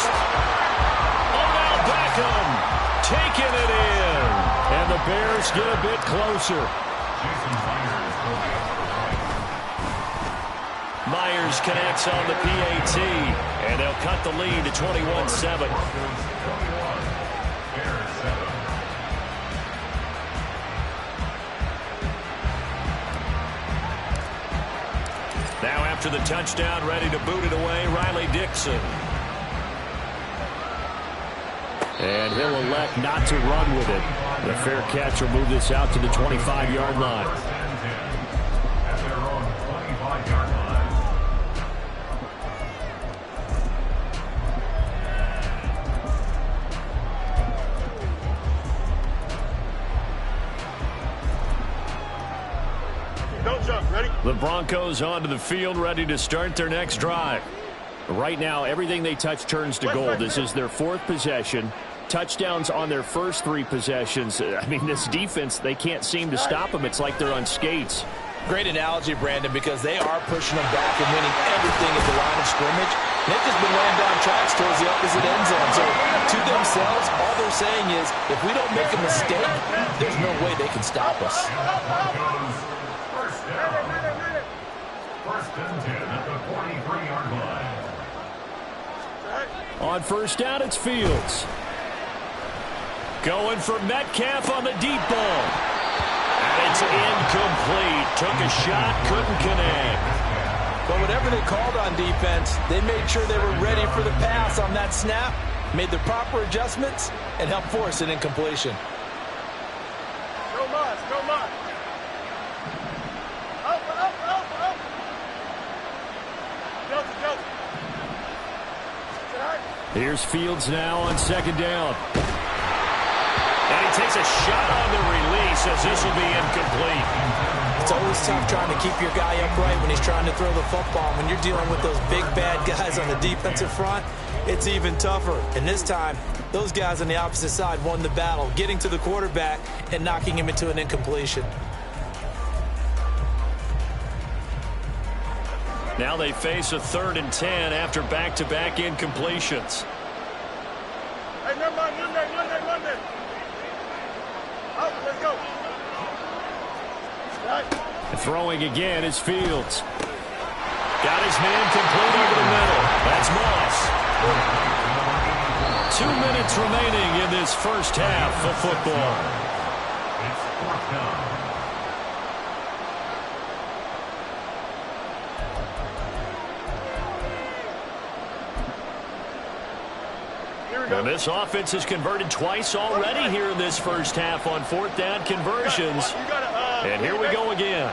Odell Beckham taking it in. And the Bears get a bit closer. Myers connects on the PAT, and they'll cut the lead to 21-7. Now after the touchdown, ready to boot it away, Riley Dixon. And he'll elect not to run with it. The fair catch will move this out to the 25-yard line. At their own 25-yard line. Don't jump. Ready? The Broncos onto the field, ready to start their next drive. Right now, everything they touch turns to gold. This is their 4th possession. Touchdowns on their first 3 possessions. I mean, this defense, they can't seem to stop them. It's like they're on skates. Great analogy, Brandon, because they are pushing them back and winning everything at the line of scrimmage. They've just been laying down tracks towards the opposite end zone. So to themselves, all they're saying is, if we don't make a mistake, there's no way they can stop us. First down. 1st and 10 at the 43-yard line. On 1st down, it's Fields. Going for Metcalf on the deep ball. And it's incomplete. Took a shot, couldn't connect. But whatever they called on defense, they made sure they were ready for the pass on that snap, made the proper adjustments, and helped force an incompletion. Go Moss. Go Moss. Up. Josie. Here's Fields now on 2nd down. And he takes a shot on the release as this will be incomplete. It's always tough trying to keep your guy upright when he's trying to throw the football. When you're dealing with those big, bad guys on the defensive front, it's even tougher. And this time, those guys on the opposite side won the battle, getting to the quarterback and knocking him into an incompletion. Now they face a 3rd and 10 after back-to-back incompletions. Hey, never mind. One there. Out. Let's go. And throwing again is Fields. Got his man complete over the middle. That's Moss. 2 minutes remaining in this first half of football. It's 4th down. And this offense has converted twice already here in this first half on 4th down conversions. And here we go again.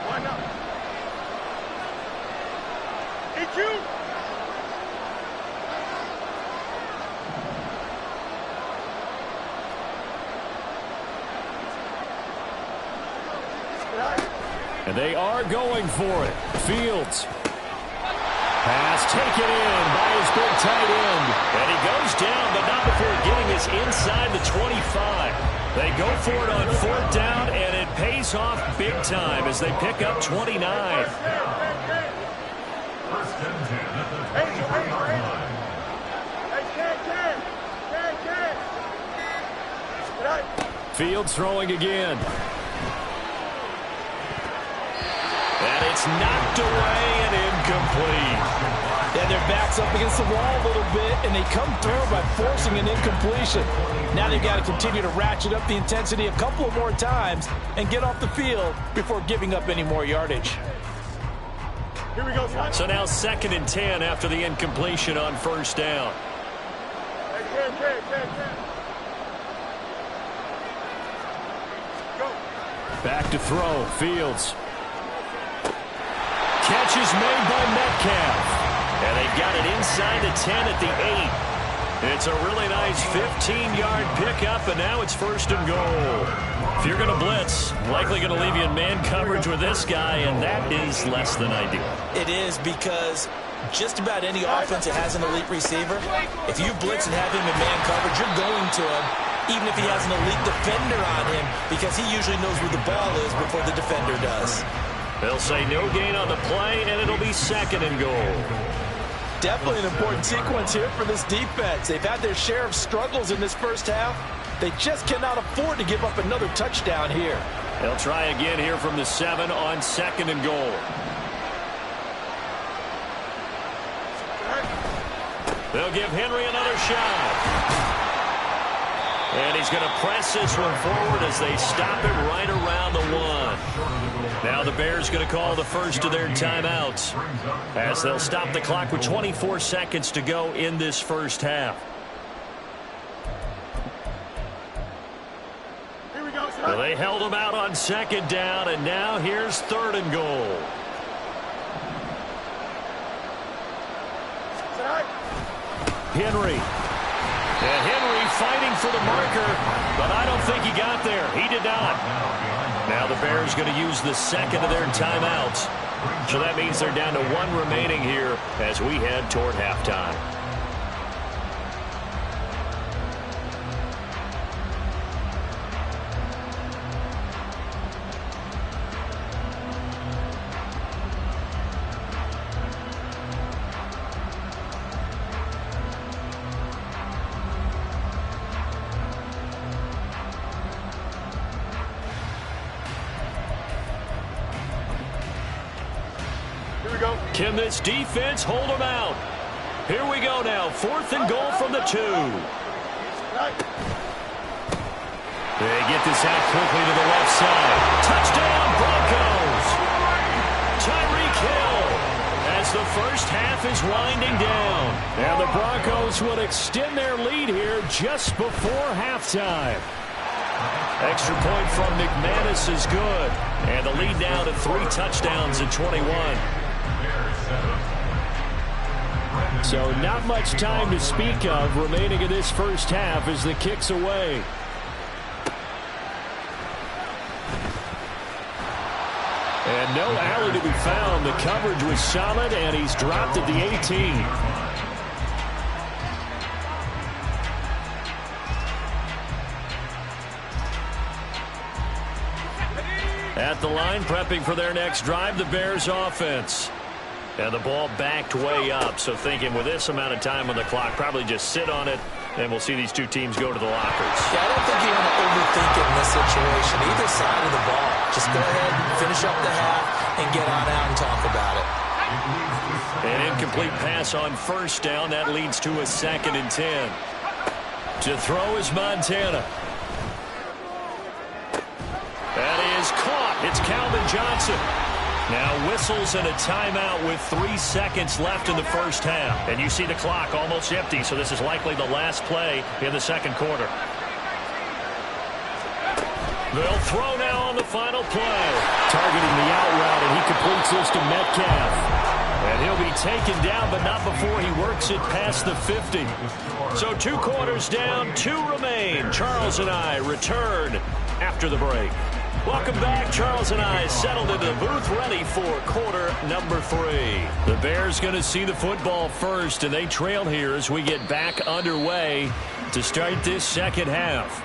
And they are going for it. Fields. Pass taken in by his big tight end. And he goes down, but not before getting us inside the 25. They go for it on 4th down, and it pays off big time as they pick up 29. 1st and 10 at the 23-yard line. Fields throwing again. And it's knocked away and incomplete. Yeah, they're backs up against the wall a little bit, and they come through by forcing an incompletion. Now they've got to continue to ratchet up the intensity a couple of more times and get off the field before giving up any more yardage. Here we go, son. So now 2nd and 10 after the incompletion on first down. Hey, 10. Go. Back to throw. Fields. Catch is made by Metcalf. And they've got it inside the 10 at the 8. It's a really nice 15-yard pickup, and now it's 1st and goal. If you're going to blitz, likely going to leave you in man coverage with this guy, and that is less than ideal. It is, because just about any offense that has an elite receiver, if you blitz and have him in man coverage, you're going to him, even if he has an elite defender on him, because he usually knows where the ball is before the defender does. They'll say no gain on the play, and it'll be 2nd and goal. Definitely an important sequence here for this defense. They've had their share of struggles in this first half. They just cannot afford to give up another touchdown here. They'll try again here from the 7 on 2nd and goal. They'll give Henry another shot. And he's going to press this one forward as they stop it right around the 1. Now the Bears going to call the first of their timeouts as they'll stop the clock with 24 seconds to go in this first half. Here we go, son. Well, they held them out on 2nd down, and now here's 3rd and goal. Henry. And Henry fighting for the marker, but I don't think he got there. He did not. Now the Bears going to use the 2nd of their timeouts. So that means they're down to 1 remaining here as we head toward halftime. Can this defense hold them out? Here we go now. 4th and goal from the 2. They get this out quickly to the left side. Touchdown, Broncos! Tyreek Hill as the first half is winding down. And the Broncos will extend their lead here just before halftime. Extra point from McManus is good. And the lead now to 3 touchdowns at 21. So not much time to speak of remaining in this first half as the kick's away. And no alley to be found. The coverage was solid, and he's dropped at the 18. At the line, prepping for their next drive, the Bears offense. And the ball backed way up, so thinking with this amount of time on the clock, probably just sit on it, and we'll see these two teams go to the lockers. Yeah, I don't think you want to overthink it in this situation. Either side of the ball. Just go ahead and finish up the half and get on out and talk about it. An incomplete pass on first down. That leads to a 2nd and 10. To throw is Montana. That is caught. It's Calvin Johnson. Now whistles and a timeout with 3 seconds left in the first half. And you see the clock almost empty, so this is likely the last play in the 2nd quarter. They'll throw now on the final play. Targeting the out route, and he completes this to Metcalf. And he'll be taken down, but not before he works it past the 50. So 2 quarters down, 2 remain. Charles and I return after the break. Welcome back. Charles and I settled into the booth ready for quarter number 3. The Bears going to see the football first, and they trail here as we get back underway to start this second half.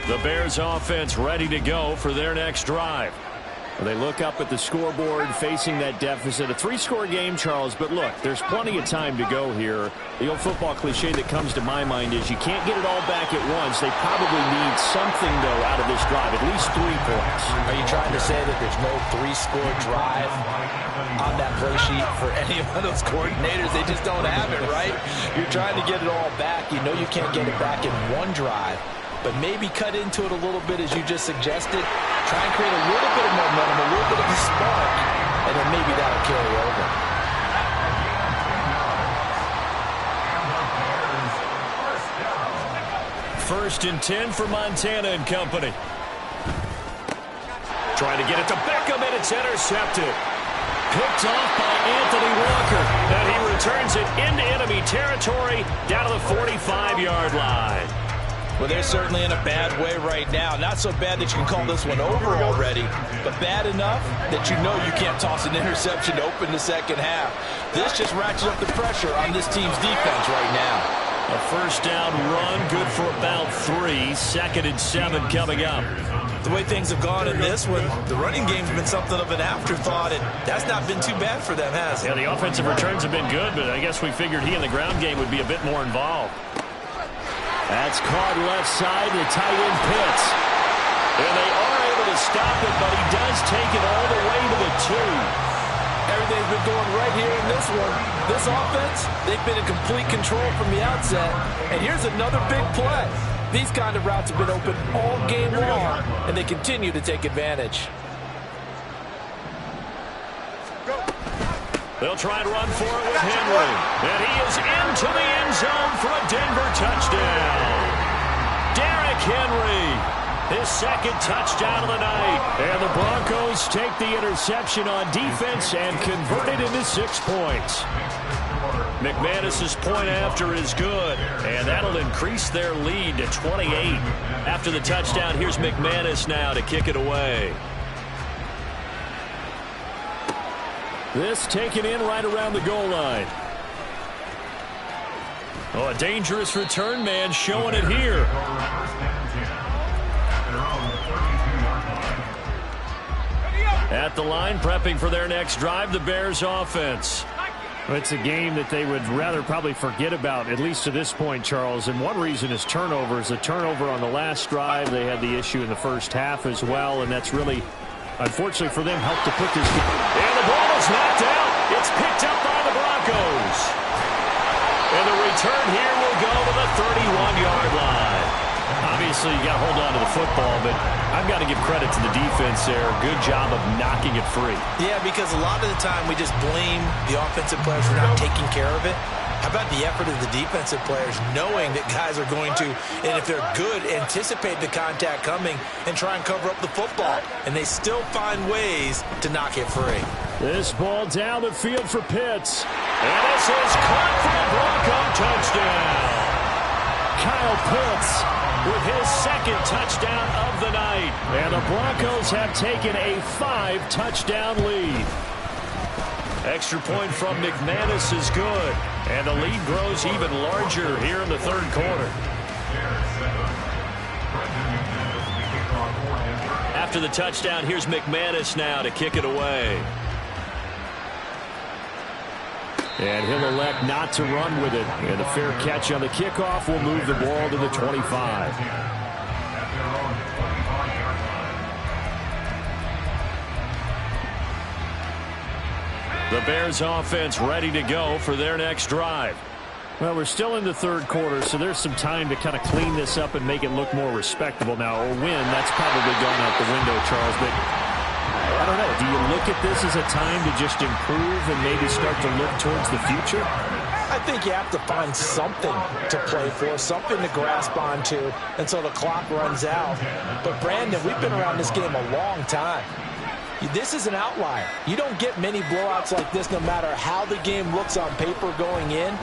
The Bears offense ready to go for their next drive. They look up at the scoreboard facing that deficit. A 3-score game, Charles, but look, there's plenty of time to go here. The old football cliche that comes to my mind is you can't get it all back at once. They probably need something, though, out of this drive, at least 3 points. Are you trying to say that there's no 3-score drive on that play sheet for any of those coordinators? They just don't have it, right? You're trying to get it all back. You know you can't get it back in one drive. But maybe cut into it a little bit as you just suggested. Try and create a little bit of momentum, a little bit of a spark, and then maybe that'll carry over. First and 10 for Montana and company. Trying to get it to Beckham, and it's intercepted. Picked off by Anthony Walker, and he returns it into enemy territory down to the 45-yard line. Well, they're certainly in a bad way right now. Not so bad that you can call this one over already, but bad enough that you know you can't toss an interception to open the second half. This just ratchets up the pressure on this team's defense right now. A first down run, good for about 3. 2nd and 7 coming up. The way things have gone in this one, the running game's been something of an afterthought, and that's not been too bad for them, has it? Yeah, the offensive returns have been good, but I guess we figured he in the ground game would be a bit more involved. That's caught left side to tight end Pitts. And they are able to stop it, but he does take it all the way to the 2. Everything's been going right here in this one. This offense, they've been in complete control from the outset. And here's another big play. These kind of routes have been open all game long, and they continue to take advantage. They'll try and run for it with Henry. And he is into the end zone for a Denver touchdown. Derrick Henry, his 2nd touchdown of the night. And the Broncos take the interception on defense and convert it into 6 points. McManus's point after is good, and that'll increase their lead to 28. After the touchdown, here's McManus now to kick it away. This taken in right around the goal line. Oh, a dangerous return man showing it here. At the line, prepping for their next drive, the Bears offense. It's a game that they would rather probably forget about, at least to this point, Charles. And one reason is turnovers. A turnover on the last drive. They had the issue in the first half as well, and that's really, unfortunately for them, helped to put this game. And the ball is knocked out. It's picked up by the Broncos. And the return here will go to the 31-yard line. Obviously, you got to hold on to the football, but I've got to give credit to the defense there. Good job of knocking it free. Yeah, because a lot of the time we just blame the offensive players for not taking care of it. How about the effort of the defensive players knowing that guys are going to, and if they're good, anticipate the contact coming and try and cover up the football. And they still find ways to knock it free. This ball down the field for Pitts. And this is caught for a Bronco touchdown. Kyle Pitts with his 2nd touchdown of the night. And the Broncos have taken a 5-touchdown lead. Extra point from McManus is good. And the lead grows even larger here in the 3rd quarter. After the touchdown, here's McManus now to kick it away. And he'll elect not to run with it. And a fair catch on the kickoff will move the ball to the 25. The Bears offense ready to go for their next drive. Well, we're still in the 3rd quarter, so there's some time to kind of clean this up and make it look more respectable now. Or win, that's probably gone out the window, Charles. But I don't know. Do you look at this as a time to just improve and maybe start to look towards the future? I think you have to find something to play for, something to grasp onto until the clock runs out. But, Brandon, we've been around this game a long time. This is an outlier. You don't get many blowouts like this no matter how the game looks on paper going in.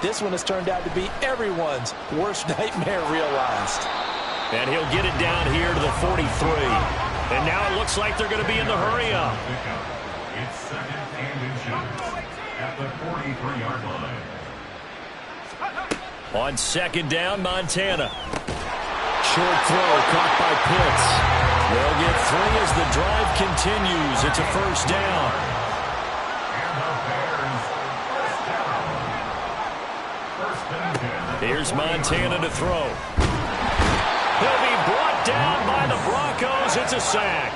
This one has turned out to be everyone's worst nightmare realized. And he'll get it down here to the 43. And now it looks like they're going to be in the hurry up. It's 2nd and inches at the 43-yard line. On 2nd down, Montana. Short throw caught by Pitts. They'll get 3 as the drive continues. It's a first down. Here's Montana to throw. He'll be brought down by the Broncos. It's a sack.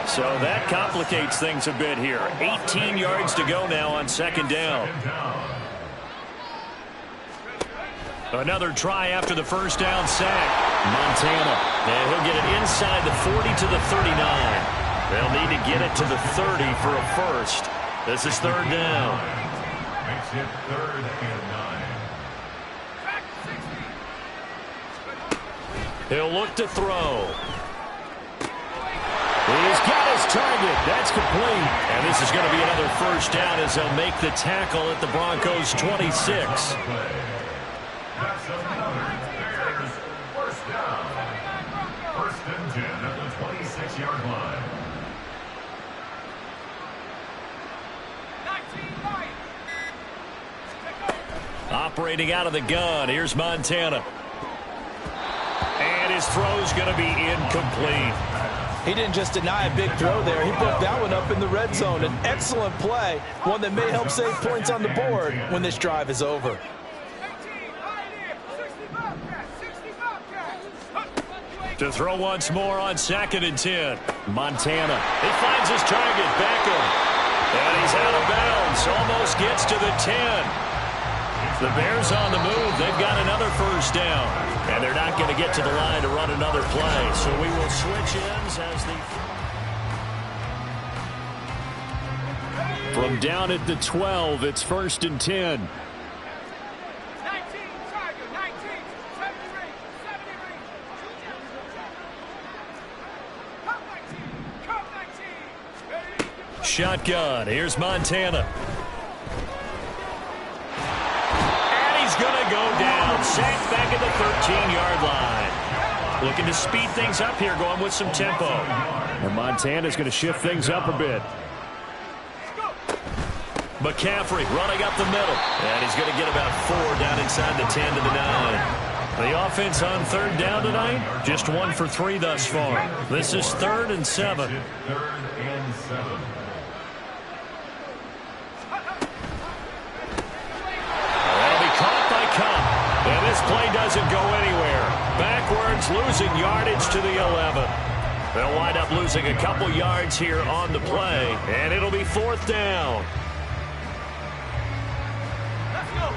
So that complicates things a bit here. 18 yards to go now on second down. Another try after the first down sack. Montana. And he'll get it inside the 40 to the 39. They'll need to get it to the 30 for a first. This is third down. Makes it 3rd and 9. He'll look to throw. He's got his target. That's complete. And this is going to be another first down as they'll make the tackle at the Broncos' 26. That's another Bears first down. 1st and 10 at the 26-yard line. Operating out of the gun. Here's Montana. And his throw's going to be incomplete. He didn't just deny a big throw there. He broke that one up in the red zone. An excellent play, one that may help save points on the board when this drive is over. To throw once more on 2nd and 10. Montana. He finds his target. Beckham. And he's out of bounds. Almost gets to the 10. The Bears on the move. They've got another first down. And they're not going to get to the line to run another play. So we will switch ends as the... From down at the 12, it's 1st and 10. Shotgun. Here's Montana. And he's going to go down. Sacked back at the 13-yard line. Looking to speed things up here, going with some tempo. And Montana's going to shift things up a bit. McCaffrey running up the middle. And he's going to get about 4 down inside the 10 to the 9. The offense on 3rd down tonight, just 1 for 3 thus far. This is 3rd and 7. 3rd and 7. And this play doesn't go anywhere. Backwards, losing yardage to the 11. They'll wind up losing a couple yards here on the play, and it'll be 4th down. Let's go.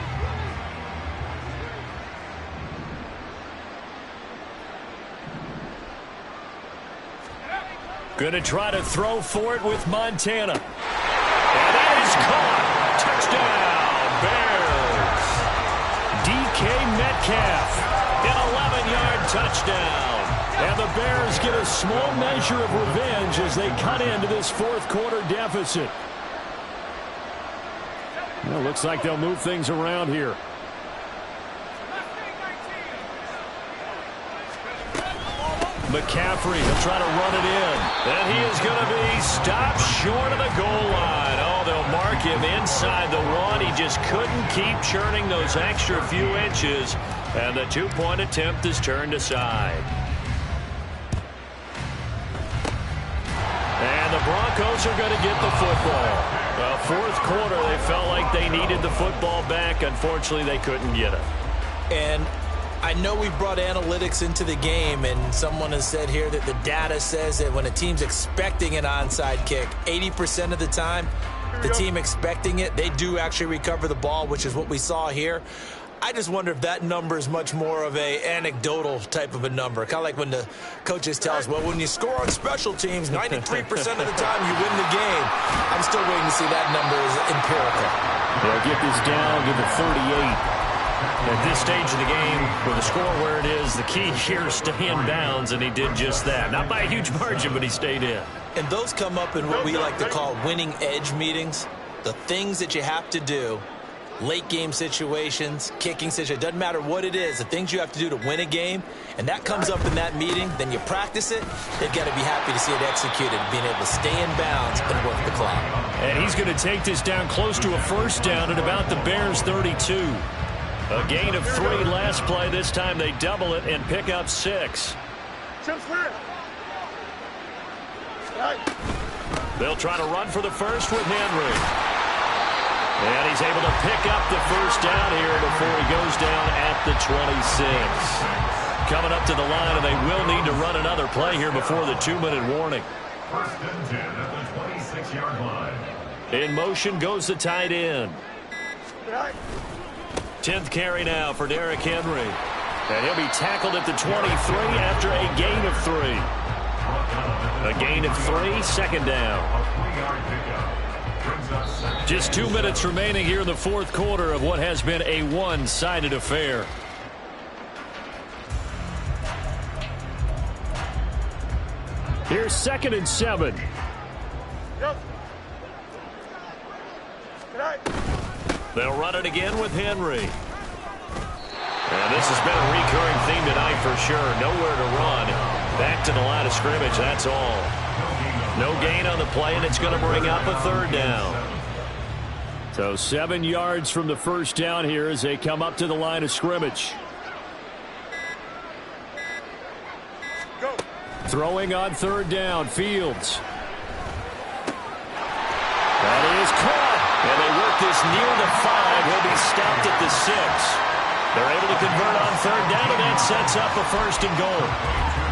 Going to try to throw for it with Montana. And that is caught. Touchdown, Bears. DK Metcalf, an 11-yard touchdown. And the Bears get a small measure of revenge as they cut into this 4th quarter deficit. Well, looks like they'll move things around here. McCaffrey will try to run it in. And he is going to be stopped short of the goal line. Oh, they'll mark him inside the 1. He just couldn't keep churning those extra few inches. And the 2-point attempt is turned aside. And the Broncos are going to get the football. 4th quarter, they felt like they needed the football back. Unfortunately, they couldn't get it. And I know we've brought analytics into the game, and someone has said here that the data says that when a team's expecting an onside kick, 80% of the time, the team expecting it, they do actually recover the ball, which is what we saw here. I just wonder if that number is much more of a anecdotal type of a number. Kind of like when the coaches tell us, well, when you score on special teams, 93% of the time you win the game. I'm still waiting to see that number is empirical. They'll get this down to the 38. At this stage of the game, with the score where it is, the key here is stay in bounds, and he did just that. Not by a huge margin, but he stayed in. And those come up in what we like to call winning edge meetings. The things that you have to do, late game situations, kicking situations, doesn't matter what it is, the things you have to do to win a game, and that comes up in that meeting, then you practice it, they've got to be happy to see it executed, being able to stay in bounds and work the clock. And he's going to take this down close to a first down at about the Bears' 32. A gain of 3 last play. This time they double it and pick up 6. Chip's clear. They'll try to run for the first with Henry. And he's able to pick up the first down here before he goes down at the 26. Coming up to the line, and they will need to run another play here before the 2-minute warning. First and 10 at the 26-yard line. In motion goes the tight end. 10th carry now for Derrick Henry. And he'll be tackled at the 23 after a gain of 3. A gain of 3, second down. Just 2 minutes remaining here in the fourth quarter of what has been a one-sided affair. Here's 2nd and 7. They'll run it again with Henry. And this has been a recurring theme tonight for sure. Nowhere to run. Back to the line of scrimmage, that's all. No gain on the play, and it's going to bring up a 3rd down. So 7 yards from the first down here as they come up to the line of scrimmage. Go. Throwing on 3rd down, Fields. That is caught. And they work this near the 5. He'll be stopped at the 6. They're able to convert on 3rd down, and that sets up a 1st and goal.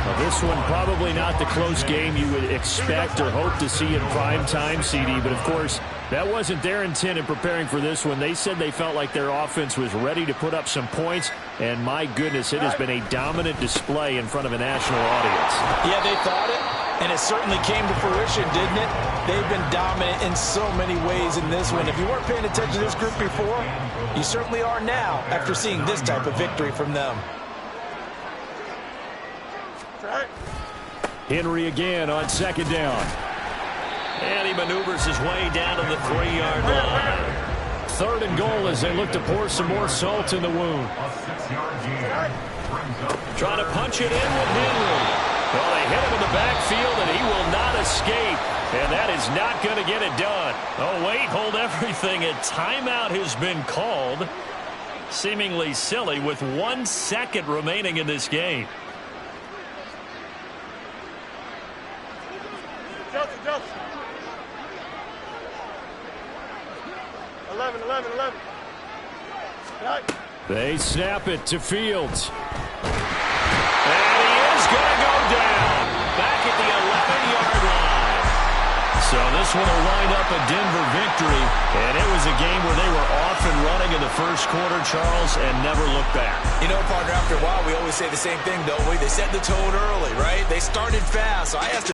Now this one probably not the close game you would expect or hope to see in prime time, CD, but of course that wasn't their intent in preparing for this one. They said they felt like their offense was ready to put up some points, and my goodness, it has been a dominant display in front of a national audience. Yeah, they thought it, and it certainly came to fruition, didn't it? They've been dominant in so many ways in this one. If you weren't paying attention to this group before, you certainly are now after seeing this type of victory from them. Henry again on 2nd down. And he maneuvers his way down to the 3-yard line. 3rd and goal as they look to pour some more salt in the wound. Trying to punch it in with Henry. Well, they hit him in the backfield, and he will not escape. And that is not going to get it done. Oh, wait, hold everything. A timeout has been called. Seemingly silly with 1 second remaining in this game. Justin. 11. They snap it to Fields. And he is going to go down. Back at the 11-yard line. So this one will wind up a Denver victory. And it was a game where they were off and running in the first quarter, Charles, and never looked back. You know, partner, after a while, we always say the same thing, don't we? They set the tone early, right? They started fast. So I have to